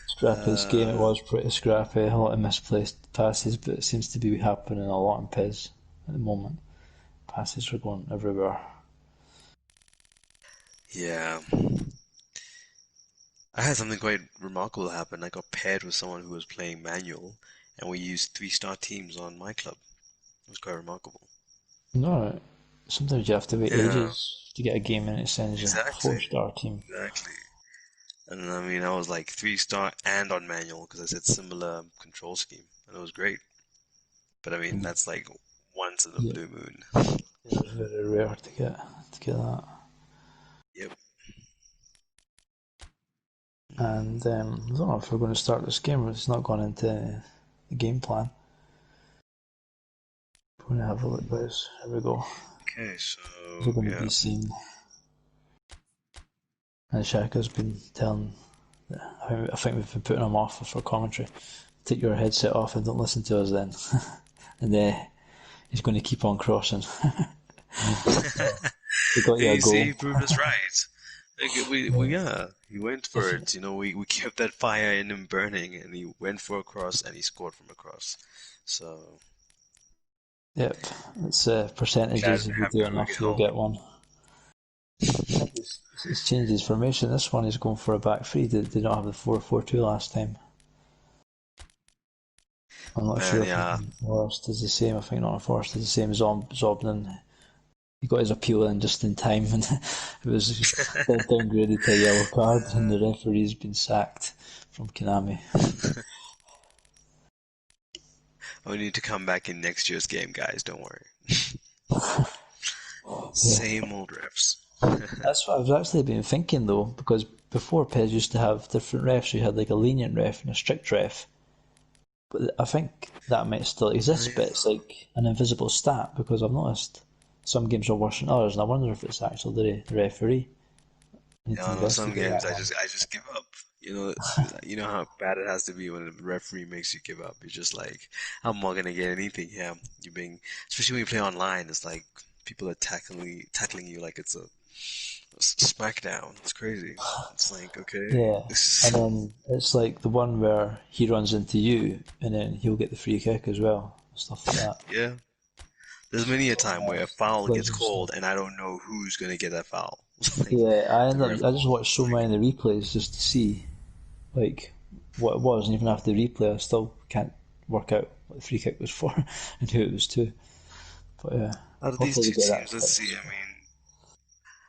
Scrappy's game, it was pretty scrappy, a lot of misplaced passes, but it seems to be happening a lot in PES at the moment. Passes are going everywhere. yeah. I had something quite remarkable happen. I got paired with someone who was playing manual, and we used 3-star teams on my club. It was quite remarkable. No, sometimes you have to wait Yeah, ages to get a game and it sends you a exactly, 4-star team. exactly. And I mean, I was like 3-star and on manual because I said similar control scheme, and it was great. But I mean, that's like once in a Yeah, blue moon. it was very rare to get that. Yep. And I don't know if we're going to start this game, it's not gone into the game plan. We're going to have a look, guys. Here we go. Okay, so We're going to yeah. be seeing. And Shaka's been telling. I think we've been putting him off for commentary. Take your headset off and don't listen to us then. And he's going to keep on crossing. We got you a You goal. see, he proved us right. Like, he went for it. You know, we kept that fire in him burning, and he went for a cross, and he scored from a cross. So Yep, it's percentages. glad, If you happy do we could enough, you'll help. get one. I think he's changed his formation. This one is going for a back three. Did not have the 4-4-2 last time. I'm not sure if Yeah, Forrest is the same. I think not Forrest is the same as Zobnin. He got his appeal in just in time, and it was downgraded to a yellow card, and the referee's been sacked from Konami. we need to come back in next year's game, guys. Don't worry. Same old refs. That's what I've actually been thinking though, because before PES used to have different refs. You had like a lenient ref and a strict ref. But I think that might still exist, but it's like an invisible stat, because I've noticed some games are worse than others, and I wonder if it's actually the referee. I need to No, some investigate games that one. I just give up. You know how bad it has to be when the referee makes you give up. You're just like, I'm not gonna get anything here. You're being, especially when you play online, it's like people are tackling you like it's a smackdown. It's crazy. It's like, okay, Yeah, this and is, then it's like the one where he runs into you, and then he'll get the free kick as well, stuff like that. yeah. There's many a time where a foul gets Plays and stuff. called and I don't know who's gonna get that foul. Like Yeah, the ref I just calls. watched so many of the replays just to see like what it was, and even after the replay, I still can't work out what the free kick was for and who it was to. But yeah, Out of these hopefully we two get that teams, let's see. fixed. I mean,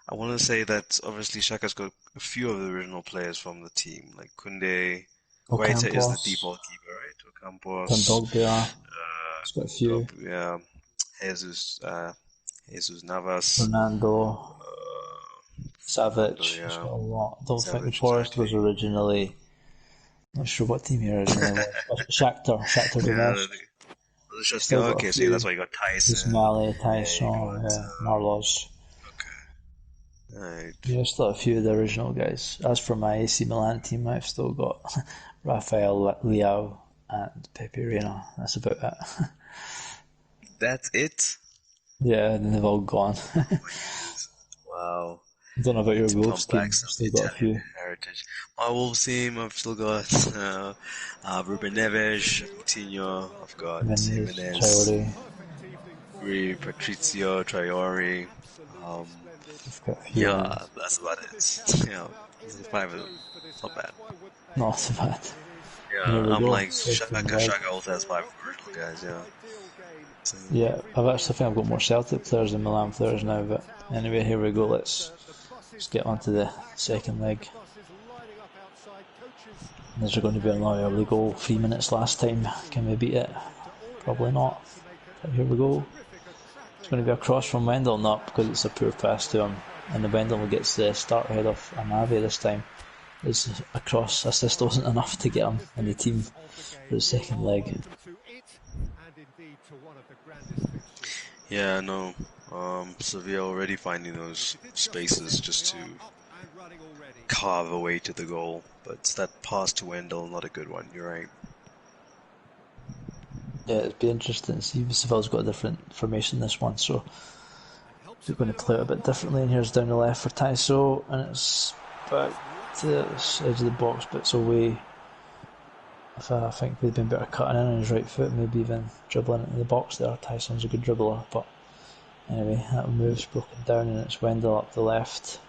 I want to say that obviously Shaka's got a few of the original players from the team, like Kunde. Guaita is the Ocampos, default keeper, right? Ocampos, Kondogbia, it's got a few. yeah, Jesus, Jesus Navas, Fernando, Fernando, Savic, it's yeah, got a lot. I don't think the Savage, Forest was exactly. originally. Not sure what team he originally was. Shakhtar Yeah, Donetsk. just Still got a okay. So few. that's why you got Tyson. Ismaili, Yeah, you Tyson, got Marlos. okay, right. Yeah, still a few of the original guys. As for my AC Milan team, I've still got Rafael Leao and Pepe Reina. That's about it. That's it. Yeah, and they've all gone. Oh my goodness. Wow. I don't know about Need your to Wolves pump back team. some Still got a Italian few. heritage. My Wolves team, I've still got Ruben Neves, Coutinho, I've got Jimenez, Jimenez, Traore. Rui, Patrizio, Traore. Um, We've got a few yeah, ones. that's about it. Yeah, those are 5 of them. Not bad. Not so bad. Here Yeah, we I'm go. like Second Shaka. leg. Shaka also has 5 original guys. Yeah. So, Yeah, I've actually think I've got more Celtic players than Milan players now, but anyway, here we go. Let's get on to the second leg. Is there going to be another early goal? 3 minutes last time. Can we beat it? Probably not. But here we go. It's going to be a cross from Wendell, not because it's a poor pass to him. And the Wendell gets the start ahead of Amavi this time. His a cross assist wasn't enough to get him in the team for the second leg. Yeah, no. Sevilla already finding those spaces just to carve away to the goal. But that pass to Wendell, not a good one, you're right. Yeah, it'd be interesting to see. Sevilla's got a different formation this one, so they're going to play it a bit differently. And here's down the left for Taiso, and it's back to the edge of the box, but it's away. I think we'd been better cutting in on his right foot, maybe even dribbling it in the box there. Tyson's a good dribbler, but anyway, that move's broken down, and it's Wendell up the left.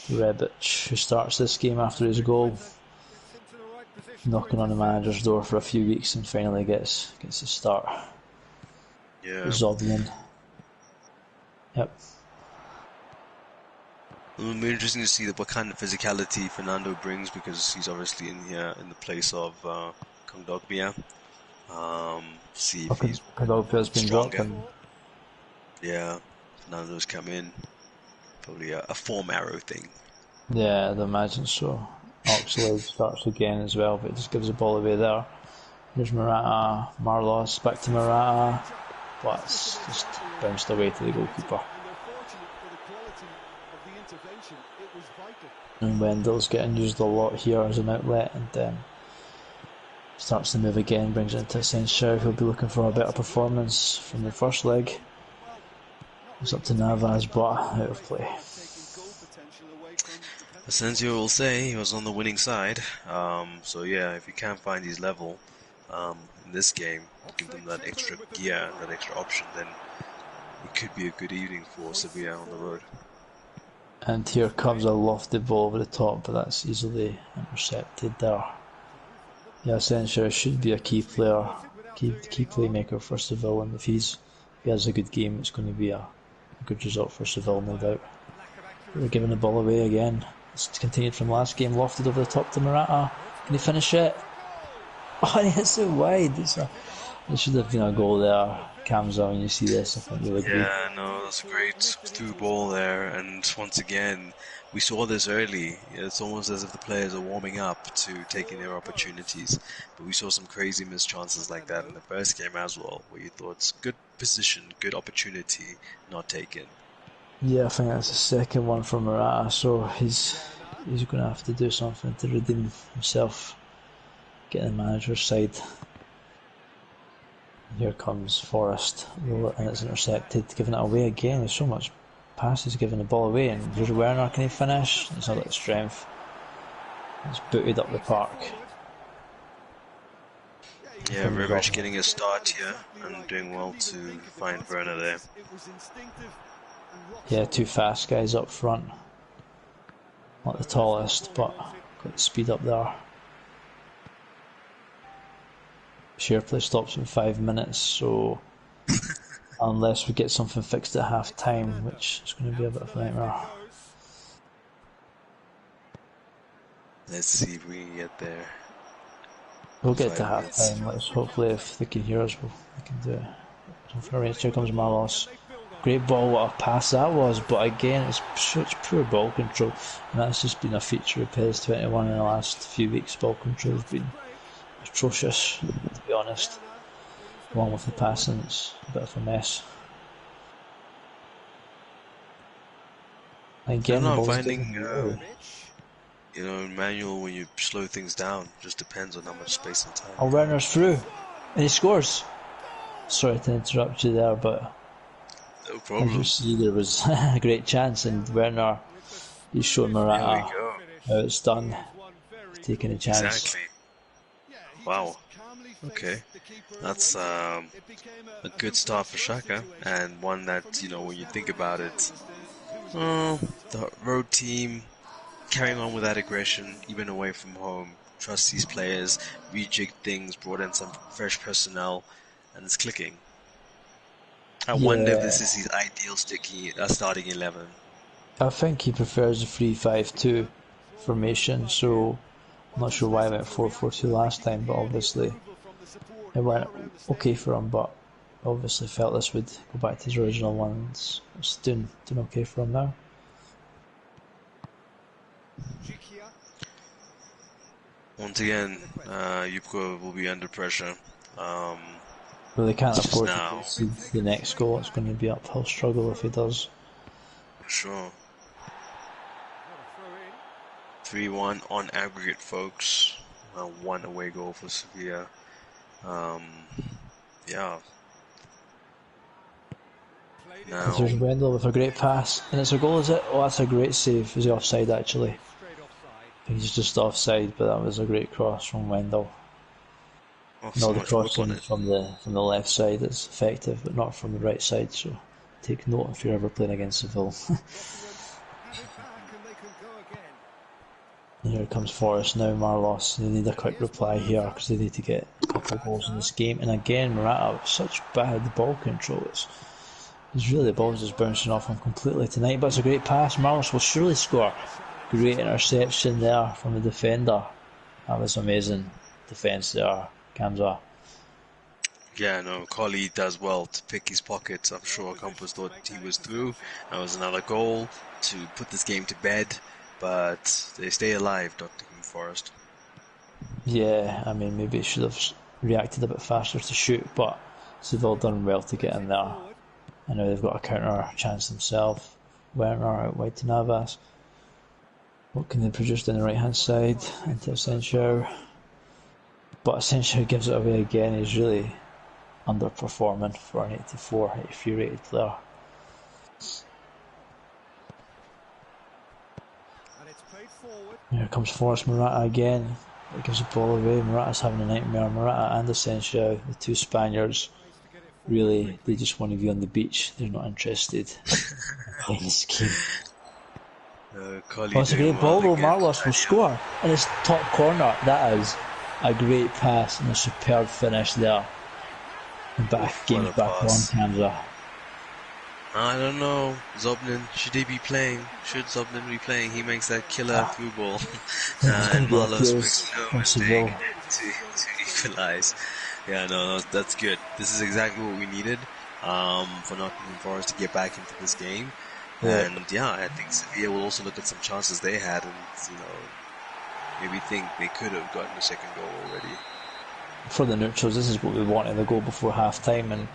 Rebic, who starts this game after his goal, knocking on the manager's door for a few weeks and finally gets a start. Yeah. Zobian. Yep. It'll be interesting to see what kind of physicality Fernando brings, because he's obviously in here in the place of Kondogbia. See if he's Kondogbia's been dropped. Yeah, Fernando's come in. Probably a form arrow thing. Yeah, I'd imagine so. Oxlade starts again as well, but just gives the ball away there. There's Morata, Marlos, back to Morata, but it's just bounced away to the goalkeeper. And Wendell's getting used a lot here as an outlet, and then starts to move again, brings it into Asensio, who'll be looking for a better performance from the first leg. It's up to Navas, but out of play. Asensio will say he was on the winning side, so yeah, if you can't find his level in this game, give them that extra gear, that extra option, then it could be a good evening for Sevilla on the road. And here comes a lofted ball over the top, but that's easily intercepted there. Yeah, Asensio should be a key player, key playmaker for Seville, and if he has a good game, it's going to be a good result for Seville, no doubt. They're giving the ball away again. It's continued from last game, lofted over the top to Morata. Can he finish it? Oh, it's so wide. There should have been a goal there. Kamza, when you see this, I think you'll agree. Yeah, no, that's a great through ball there, and once again, we saw this early. It's almost as if the players are warming up to taking their opportunities, but we saw some crazy missed chances like that in the first game as well, where you thought it's good position, good opportunity, not taken. Yeah, I think that's the second one from Morata, so he's going to have to do something to redeem himself, get the manager's side. Here comes Forrest, and it's intercepted, giving it away again. There's so much passes giving the ball away, and here's Werner, can he finish? It's not got the strength. It's booted up the park. Yeah, Rebic getting a start here, and doing well to find Werner there. Yeah, two fast guys up front. Not the tallest, but got the speed up there. SharePlay stops in 5 minutes, so unless we get something fixed at half time, which is going to be a bit of a nightmare. Let's see if we can get there. We'll get to half time. Let's hopefully, if they can hear us, we can do it. Something arranged. Here comes Marlos. Great ball, what a pass that was, but again, it's such poor ball control, and that's just been a feature of PS21 in the last few weeks. Ball control has been atrocious, to be honest. Along with the passing, it's a bit of a mess. Again, I'm finding, in manual, when you slow things down, just depends on how much space and time. Oh, Werner's through, and he scores. Sorry to interrupt you there, but no problem. As you see, there was a great chance, and Werner, he's shown Morata how it's done. He's taking a chance. Exactly. Wow. Okay. That's a good start for Xhaka, and one that, when you think about it, the road team carrying on with that aggression, even away from home, trust these players, rejigged things, brought in some fresh personnel, and it's clicking. I wonder if this is his ideal starting 11. I think he prefers the 3-5-2 formation, so I'm not sure why I went 4-4-2 last time, but obviously it went okay for him, but obviously felt this would go back to his original one. It's doing okay for him now. Once again, Yupko will be under pressure. Well, they can't It's just afford to now. concede the next goal. It's going to be an uphill struggle if he does. For sure. 3-1 on aggregate, folks. One away goal for Sevilla. Yeah. Now, There's Wendell with a great pass, and it's a goal, is it? Oh, that's a great save. Is he offside, actually? I think he's just offside, but that was a great cross from Wendell. oh, No, so the much work on crossing it. from the left side is effective, but not from the right side, so take note if you're ever playing against Seville. And here comes Forrest now, Marlos. They need a quick reply here because they need to get a couple of goals in this game. And again, Morata with such bad ball control. It's really, the ball's just bouncing off him completely tonight, but it's a great pass. Marlos will surely score. Great interception there from the defender. That was amazing defence there, Kamza. Yeah, no, Collie does well to pick his pockets. I'm sure Campos thought he was through. That was another goal to put this game to bed, but they stay alive, Nottingham Forest. Yeah, I mean, maybe he should have reacted a bit faster to shoot, but Seville done well to get in there. I know they've got a counter chance themselves. Werner out wide to Navas. What can they produce down the right hand side into Asensio? But Asensio gives it away again. He's really underperforming for an 84, 83 rated player. Here comes Forrest Morata again. It gives the ball away. Morata's having a nightmare. Morata and Asensio, the two Spaniards, really, they just want to be on the beach. They're not interested in playing this game. It's a great ball though. Marlos will score in his top corner. That is a great pass and a superb finish there. Game's back on, Kamza. I don't know. Zobnin, should he be playing? Should Zobnin be playing? He makes that killer through ball. And Marlos makes no mistake to equalize. Yeah, no, that's good. This is exactly what we needed for Nottingham Forest to get back into this game. Yeah. And yeah, I think Sevilla will also look at some chances they had and, maybe think they could have gotten a second goal already. For the neutrals, this is what we wanted, the goal before half time, and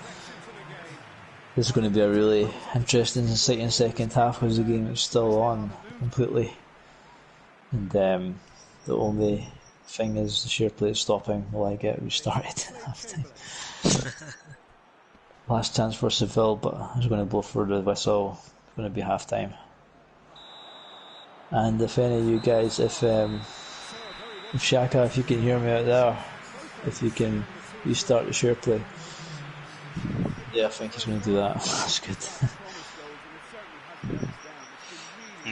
this is going to be a really interesting, exciting second half because the game is still on completely. And the only thing is the share play is stopping while I get restarted at half time. Last chance for Seville, but I was going to blow for the whistle. It's going to be half time. And if any of you guys, if Shaka, if you can hear me out there, if you can restart the share play. Yeah, I think he's going to do that. That's good.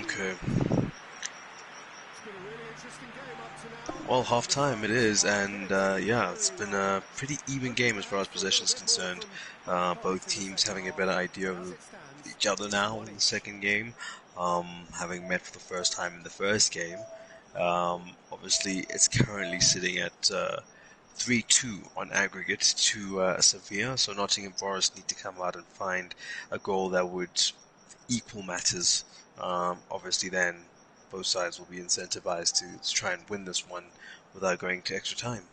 Okay. Well, half time it is, and yeah, it's been a pretty even game as far as possession is concerned. Both teams having a better idea of each other now in the second game, having met for the first time in the first game. Obviously, it's currently sitting at 3-2 on aggregate to Sevilla, so Nottingham Forest need to come out and find a goal that would equal matters. Obviously then both sides will be incentivized to try and win this one without going to extra time.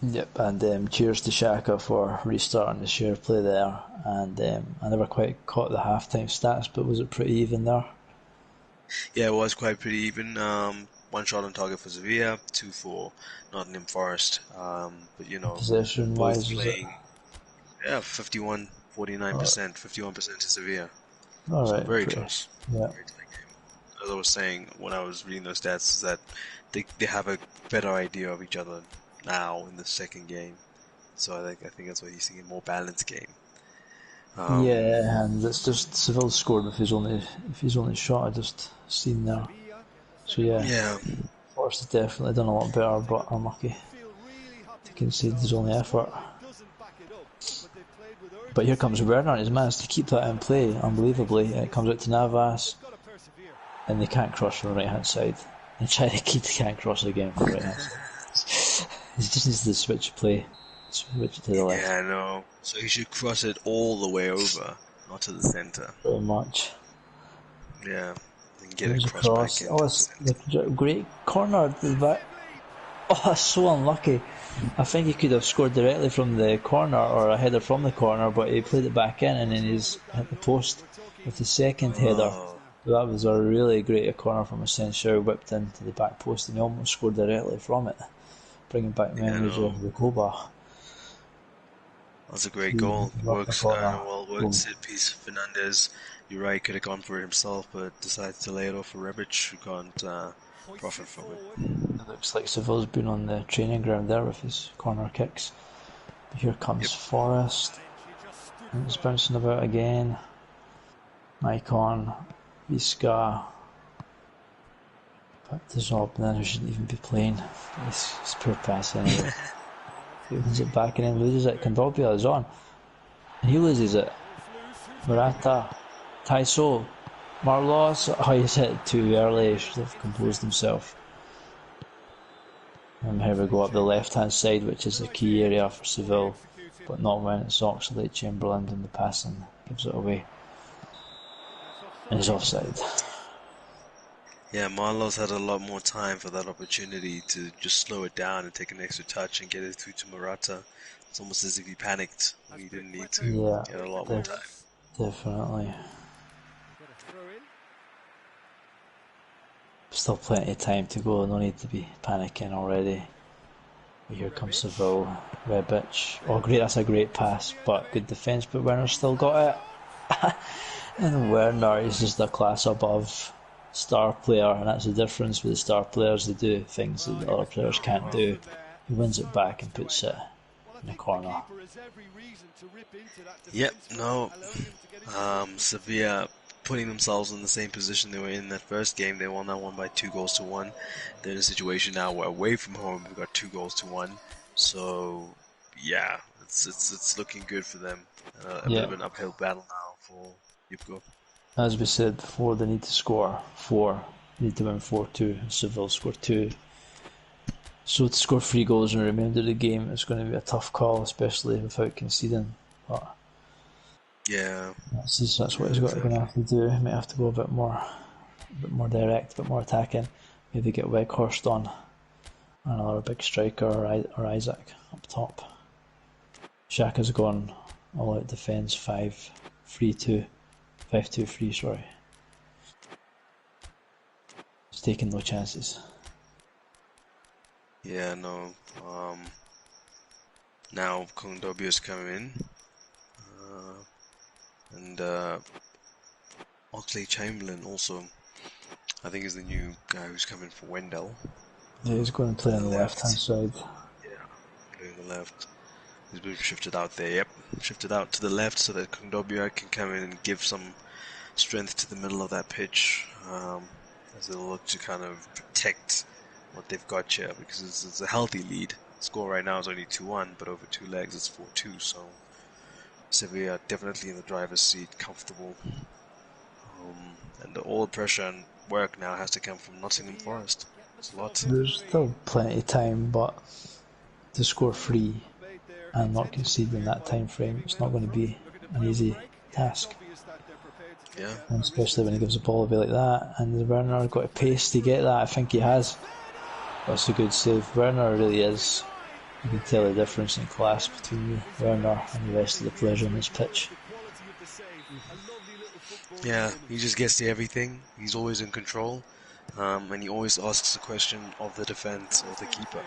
Yep, and cheers to Shaka for restarting the share play there. And I never quite caught the halftime stats, but was it pretty even there? Yeah, it was quite pretty even. One shot on target for Sevilla, 2 for Nottingham Forest. But possession both wise, playing, 51, 49%, 51% to Sevilla. All right, so very pretty, close. Yeah. Very tight game. As I was saying when I was reading those stats, is that they have a better idea of each other now in the second game. So I think that's why he's seeing a more balanced game. Yeah, and it's just Seville scored with his only shot I just seen there. So yeah, Forrest has definitely done a lot better, but unlucky to concede his only effort. But here comes Werner, and he's managed to keep that in play unbelievably. And it comes out to Navas, and they can't cross from the right hand side. and try to keep the can't cross again for right now. He just needs to switch play. Switch it to the left. Yeah, I know. So he should cross it all the way over, not to the center. Pretty much. Yeah, and get Goes it crossed across. back into Oh, the it's center. a great corner to the back. Oh, that's so unlucky. I think he could have scored directly from the corner or a header from the corner, but he played it back in and then he's hit the post with the second header. Oh, That was a really great corner from Asensio, whipped into the back post and he almost scored directly from it, bringing back memories of Recoba. that's a great goal. Works, well worked, Boom. set piece. Fernandez, you're right, could have gone for it himself, but decided to lay it off for Rebic, who can't profit from it. It looks like Seville's been on the training ground there with his corner kicks. But here comes Forrest. And it's bouncing about again. Maicon, Visca. Back to Zobnin, who shouldn't even be playing. It's poor pass anyway. He opens it back and then loses it. Kondobia is on. And he loses it. Morata. Taiso. Marlos. Oh, he's hit it too early. He should have composed himself. And here we go up the left hand side, which is a key area for Seville, but not when it's Oxlade-Chamberlain in the passing. Gives it away. And he's offside. Yeah, Marlos had a lot more time for that opportunity to just slow it down and take an extra touch and get it through to Morata. It's almost as if he panicked when he didn't need to. Yeah, He had a lot more time. definitely. Still plenty of time to go, no need to be panicking already. But here comes Seville, Rebic. Oh great, that's a great pass, but good defence, but Werner's still got it. And Werner is just a class above star player, and that's the difference with the star players. They do things that the other players can't do. He wins it back and puts it in the corner. Yep, no. Sevilla putting themselves in the same position they were in that first game. They won that one by 2-1. They're in a situation now where away from home we've got 2-1. So yeah, it's looking good for them. A bit of an uphill battle now for Yupko. As we said before, they need to score 4. They need to win 4-2. Seville score 2. So to score 3 goals in the remainder of the game, it's going to be a tough call, especially without conceding. But yeah, that's what he's going to have to do. He might have to go a bit more direct, a bit more attacking. Maybe get Weghorst on, another big striker, or Isaac up top. Xhaka's gone all out defence, 5-3-2, 5-2-3. Sorry, he's taking no chances. Yeah, no. Now Kondobia's coming in. And Oxlade-Chamberlain also, I think, is the new guy who's coming for Wendell. Yeah, he's going to play on the left hand side. Yeah, playing the left. He's been shifted out there, yep. Shifted out to the left so that Kondobia can come in and give some strength to the middle of that pitch, as they look to kind of protect what they've got here, because it's a healthy lead. The score right now is only 2-1, but over 2 legs it's 4-2, so Sevilla definitely in the driver's seat, comfortable. And all the pressure and work now has to come from Nottingham Forest. It's a lot. There's still plenty of time, but to score 3 and not concede in that time frame, it's not going to be an easy task. Yeah. And especially when he gives a ball away like that, and Werner got a pace to get that. I think he has. That's a good save. Werner really is. You can tell the difference in class between Werner and the rest of the players on this pitch. Yeah, he just gets to everything. He's always in control, and he always asks the question of the defense or the keeper.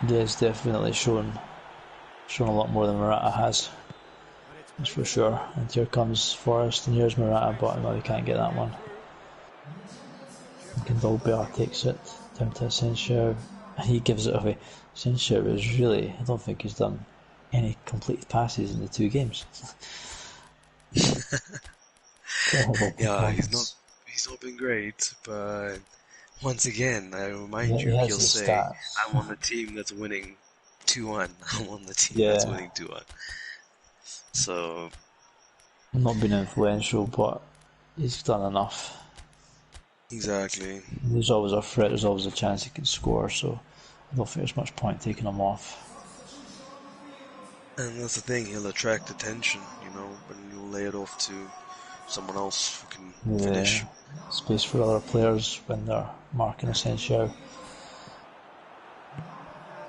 Yeah, it's definitely shown a lot more than Morata has. That's for sure. And here comes Forrest, and here's Morata, but no, he can't get that one. Kondobia takes it down to Asensio, and he gives it away. Asensio is really, I don't think he's done any complete passes in the 2 games. Yeah, he's not been great, but once again, I remind you, he'll say, stats. I'm on the team that's winning 2-1. I'm on the team that's winning 2-1. So, Not been influential, but he's done enough. Exactly. There's always a threat, there's always a chance he can score, so I don't think there's much point taking him off. And that's the thing, he'll attract attention, and you'll lay it off to someone else who can finish. Space for other players when they're marking Asensio.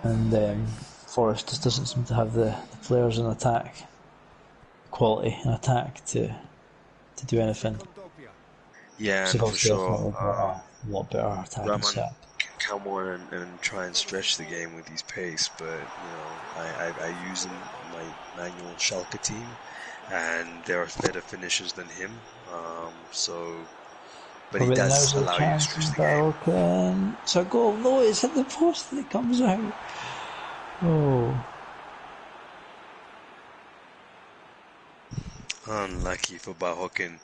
And Forest just doesn't seem to have the players in attack, quality in attack to do anything. Yeah, and for sure, a lot better attacking Rahman set. can come on and try and stretch the game with his pace, but I use him in my manual Schalke team, and there are better finishers than him. But he does allow you to stretch the game. It's a goal. No, it's hit the post and it comes out. Oh. Unlucky for Bahoken.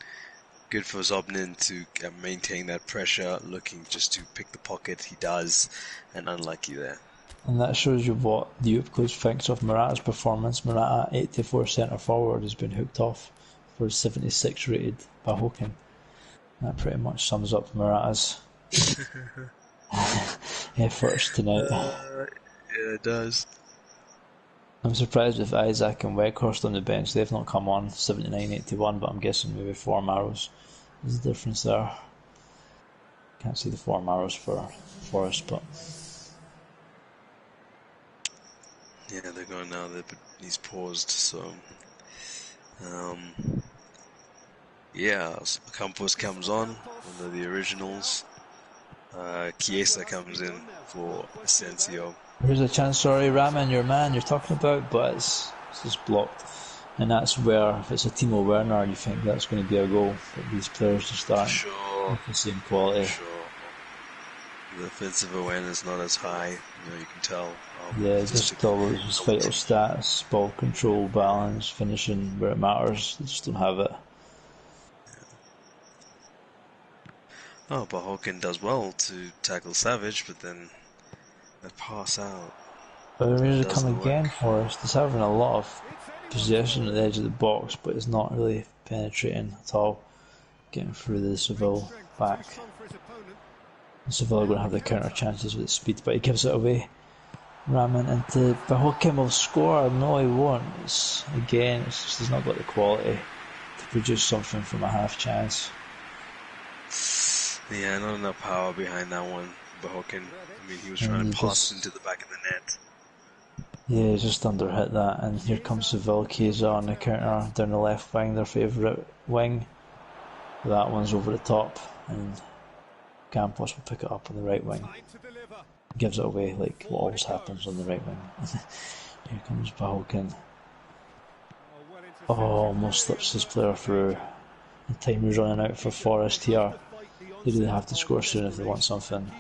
Good for Zobnin to maintain that pressure, looking just to pick the pocket. He does, and unlucky there. And that shows you what the Youth Coach thinks of Morata's performance. Morata, 84 centre forward, has been hooked off for 76 rated Bahoken. That pretty much sums up Morata's efforts tonight. Yeah, it does. I'm surprised with Isaac and Weghorst on the bench. They've not come on 79-81, but I'm guessing maybe form arrows is the difference there. Can't see the form arrows for Forest, but yeah, they're going now. He's paused, so yeah. So Campos comes on, one of the originals. Chiesa comes in for Asensio. Here's a chance, sorry, Rahman, your man you're talking about, but it's just blocked. And that's where, if it's a Timo Werner, you think that's going to be a goal. But these players just aren't Sure. the same quality. Sure. The offensive awareness not as high, you can tell. Yeah, just all those vital stats, ball control, balance, finishing where it matters. They just don't have it. Oh, but Hawken does well to tackle Savage, but then they pass out. But they're ready to come again for us. He's having a lot of possession at the edge of the box, but it's not really penetrating at all. Getting through the Seville back. And Seville are going to have the counter chances with speed, but he gives it away. Rahman into Bahoken will score. No, he won't. It's just he's not got the quality to produce something from a half chance. Yeah, not enough power behind that one, Bahoken. I mean, he was trying to pass into the back of the net. Yeah, he just underhit that, and here comes Seville. Chiesa on the counter down the left wing, their favourite wing. That one's over the top, and Campos will pick it up on the right wing. Gives it away like what always happens on the right wing. Here comes Bahoken. Oh, almost slips his player through. And time is running out for Forest here. They really have to score soon if they want something.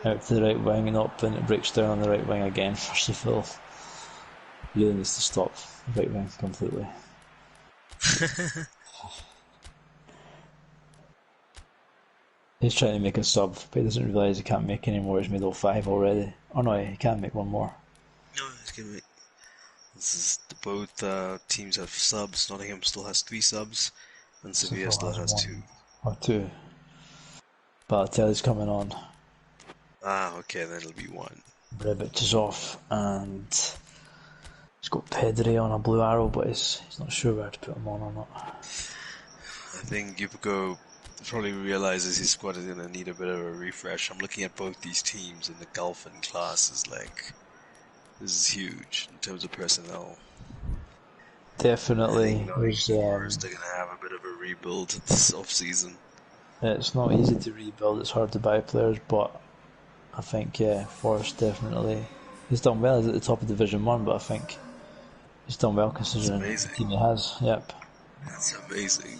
Out to the right wing and up, and it breaks down on the right wing again for Seville. Really needs to stop the right wing completely. He's trying to make a sub, but he doesn't realise he can't make any more. He's made all 5 already. Oh no, he can make one more. No, he's gonna make. This is both teams have subs. Nottingham still has 3 subs, and Sevilla still has 2. Or 2. Balotelli's coming on. Ah, okay, then it'll be 1. Rebic is off, and he's got Pedri on a blue arrow, but he's not sure where to put him on or not. I think Yubico probably realizes his squad is going to need a bit of a refresh. I'm looking at both these teams, and the gulf in class is like, this is huge in terms of personnel. Definitely. They're going to have a bit of a rebuild this off-season. It's not easy to rebuild, it's hard to buy players, but I think, yeah, Forrest definitely. He's done well, he's at the top of Division 1, but I think he's done well considering the team he has. Yep. That's amazing.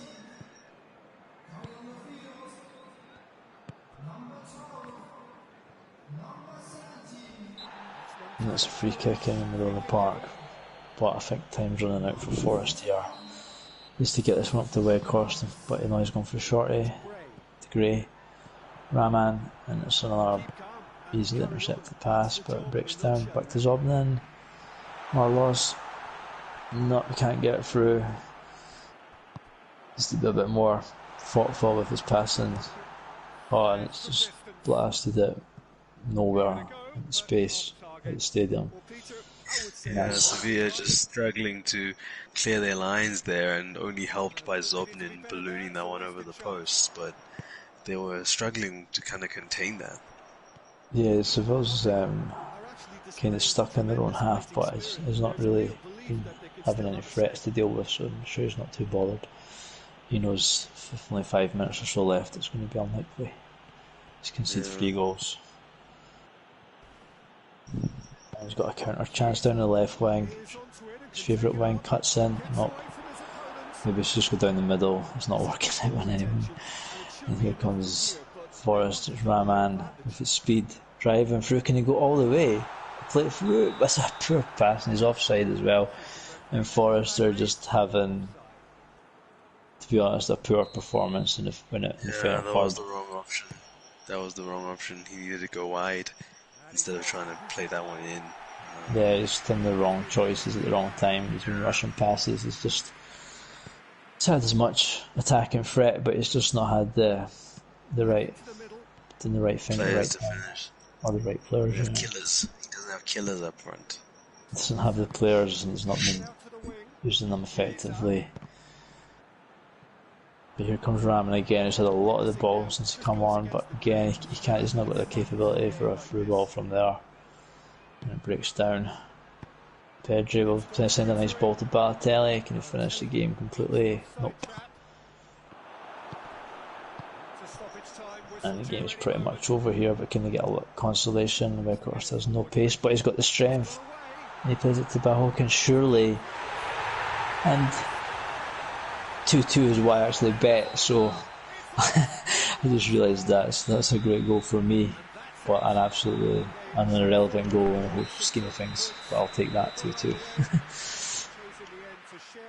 And it's a free kick in the middle of the park, but I think time's running out for Forest here. Needs to get this one up to Weghorst, but he knows he's going for Shorty to Gray. Rahman, and it's another easily intercepted pass, but it breaks down. Back to Zobnin. Marlos. No, we can't get it through. Needs to be a bit more thoughtful with his passing. Oh, and it's just blasted it nowhere in space at the stadium. Yeah, Sevilla just struggling to clear their lines there, and only helped by Zobnin ballooning that one over the posts, but they were struggling to kind of contain that. Yeah, Seville's kind of stuck in their own half, but he's not really been having any threats to deal with, so I'm sure he's not too bothered. He knows with only 5 minutes or so left, it's going to be unlikely. He's conceded 3 goals. And he's got a counter chance down the left wing. His favourite wing cuts in. Nope. Maybe it's just go down the middle. It's not working out one anyway. And here comes Forrest. It's Rahman with his speed driving through. Can he go all the way? Play through. That's a poor pass, and he's offside as well. And Forrester just having, to be honest, a poor performance in the final that third. was the wrong option. That was the wrong option. He needed to go wide instead of trying to play that one in. Yeah, he's done the wrong choices at the wrong time. He's been rushing passes. He's had as much attacking threat, but he's just not had the right thing at the right time, or the right players. He doesn't have killers up front. He doesn't have the players, and he's not been using them effectively. But here comes Rahman again. He's had a lot of the ball since he come on, but again he can't. He's not got the capability for a through ball from there. And it breaks down. Pedri will send a nice ball to Balotelli. Can he finish the game completely? Nope. And the game's pretty much over here, but can they get a lot of consolation? Of course, there's no pace, but he's got the strength. And he plays it to Bahoken, surely. And 2-2 is what I actually bet, so I just realised that. So that's a great goal for me, but an irrelevant goal in the whole scheme of things. But I'll take that 2-2.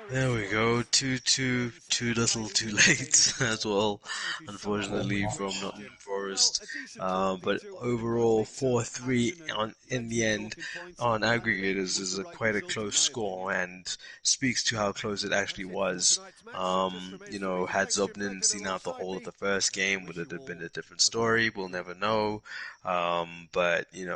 There we go, 2-2, too little, too late as well, unfortunately, from Nottingham Forest. But overall, 4-3 in the end on aggregators is quite a close score, and speaks to how close it actually was. Had Zobnin seen out the whole of the first game, would it have been a different story? We'll never know. But he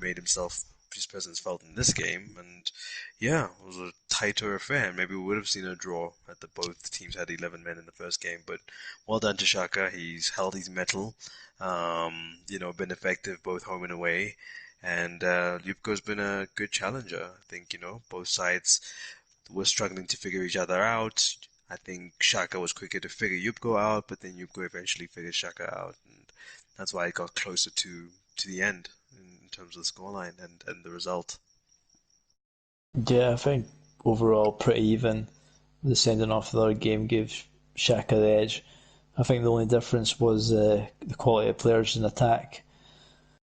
made his presence felt in this game, and yeah, it was a tighter affair. Maybe we would have seen a draw at both teams had 11 men in the first game, but well done to Xhaka. He's held his mettle, been effective both home and away, and Ljubko's been a good challenger. I think, both sides were struggling to figure each other out. I think Xhaka was quicker to figure Ljubko out, but then Ljubko eventually figured Xhaka out, and that's why it got closer to the end in terms of the scoreline and the result. Yeah, I think overall pretty even. The sending off of the other game gave Xhaka the edge. I think the only difference was the quality of players in attack.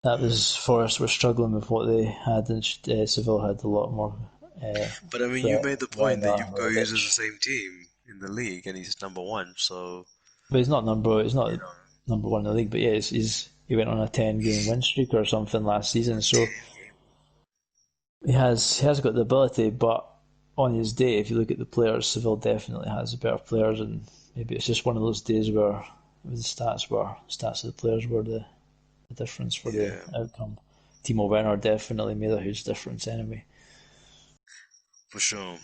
That was Forest were struggling with what they had, and Seville had a lot more. But I mean, you made the point that Ljubko uses the same team in the league, and he's number one. So, but he's not number one in the league. But yeah, he went on a 10-game win streak or something last season. So he has got the ability, but on his day, if you look at the players, Seville definitely has the better players, and maybe it's just one of those days where the stats of the players were the difference for the outcome. Timo Werner definitely made a huge difference anyway. For sure.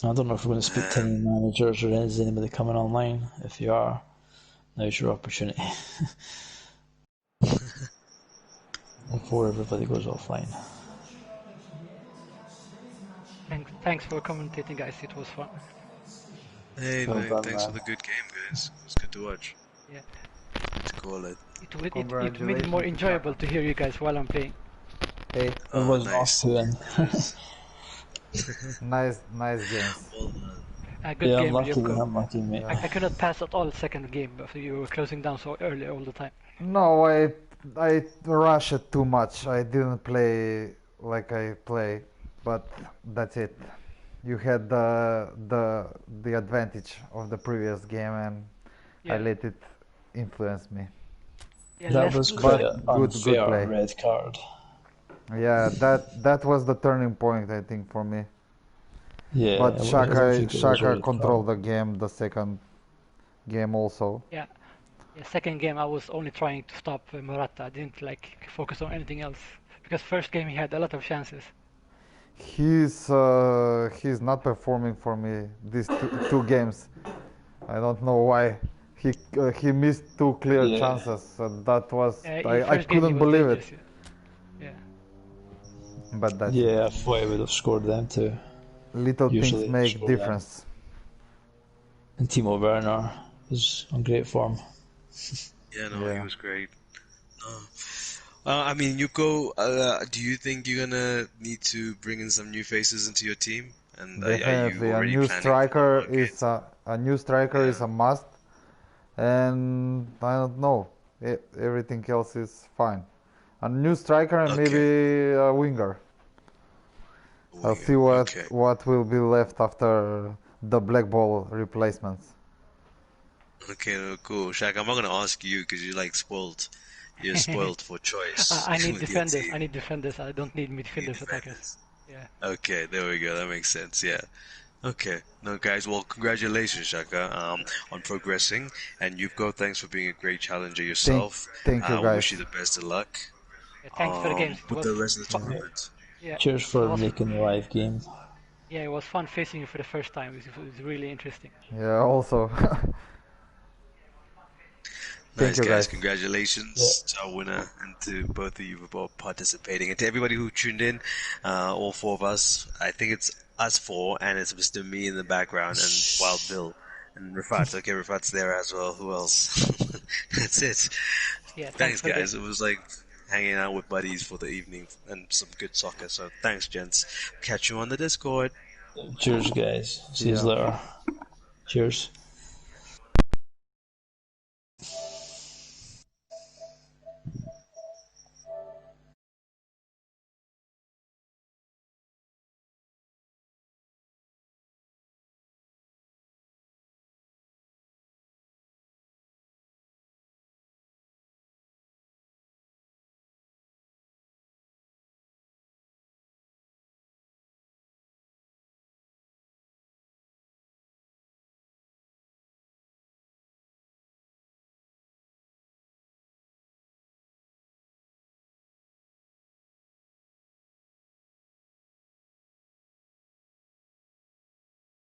I don't know if we're going to speak to any managers or is anybody coming online. If you are, now's your opportunity. Before everybody goes offline. Thanks for commentating, guys. It was fun. Hey, thanks for the good game, guys. It was good to watch. Yeah. Good to call it. It made it more enjoyable to hear you guys while I'm playing. Hey, it was nice to win. Nice games. Good yeah, game, I'm lucky, mate. I could not pass at all the second game, but you were closing down so early all the time. No, I rushed it too much. I didn't play like I play, but that's it. You had the advantage of the previous game, and I let it influence me. Yeah, that was quite an unfair play. Red card. Yeah, that was the turning point, I think, for me. Yeah, But I don't think it was Shaka really controlled fun. the game, the second game also. Yeah. Yeah, second game I was only trying to stop Morata. I didn't like focus on anything else because first game he had a lot of chances. He's not performing for me these two games. I don't know why. He missed two clear Yeah, chances. That was I First game he couldn't was believe it. dangerous. Yeah. But that's it. yeah, I thought I would have scored them too. Little things Usually make score them. difference. And Timo Werner is on great form. Yeah, no, he Yeah. was great. No. I mean, Yuko, do you think you're gonna need to bring in some new faces into your team? And are you Definitely, already planning for the market? a new striker is Yeah. a must, and I don't know. Everything else is fine. A new striker and Okay. maybe a winger. I'll Winger. see Okay. what will be left after the black ball replacements. Okay, no, cool. Shaq, I'm not gonna ask you because you're like spoiled. You're spoiled for choice I need with your defenders. team. I need defenders. I don't need You need midfielders, attackers. defenders. Yeah. Okay, there we go. That makes sense. Yeah. Okay. No, guys. Well, congratulations, Shaka, on progressing, and Yuko, thanks for being a great challenger Thank, yourself. thank you We wish you guys. the best of luck. Yeah, thanks for the games. With the rest of the Yeah. tournament. Yeah, Cheers it for was making the live game. yeah, it was fun facing you for the first time. It was really interesting. Yeah. Also, thank Nice, you guys. guys. Yeah. Congratulations to our winner and to both of you for participating. And to everybody who tuned in, all four of us, I think it's us four, and it's Mr. Me in the background, and Wild Bill, and Rafat. Okay, Rafat's there as well. Who else? That's it. Yeah, thanks Thanks, for the guys. games. It was like hanging out with buddies for the evening and some good soccer. So thanks, gents. Catch you on the Discord. Cheers, guys. See See you ya. later. Cheers.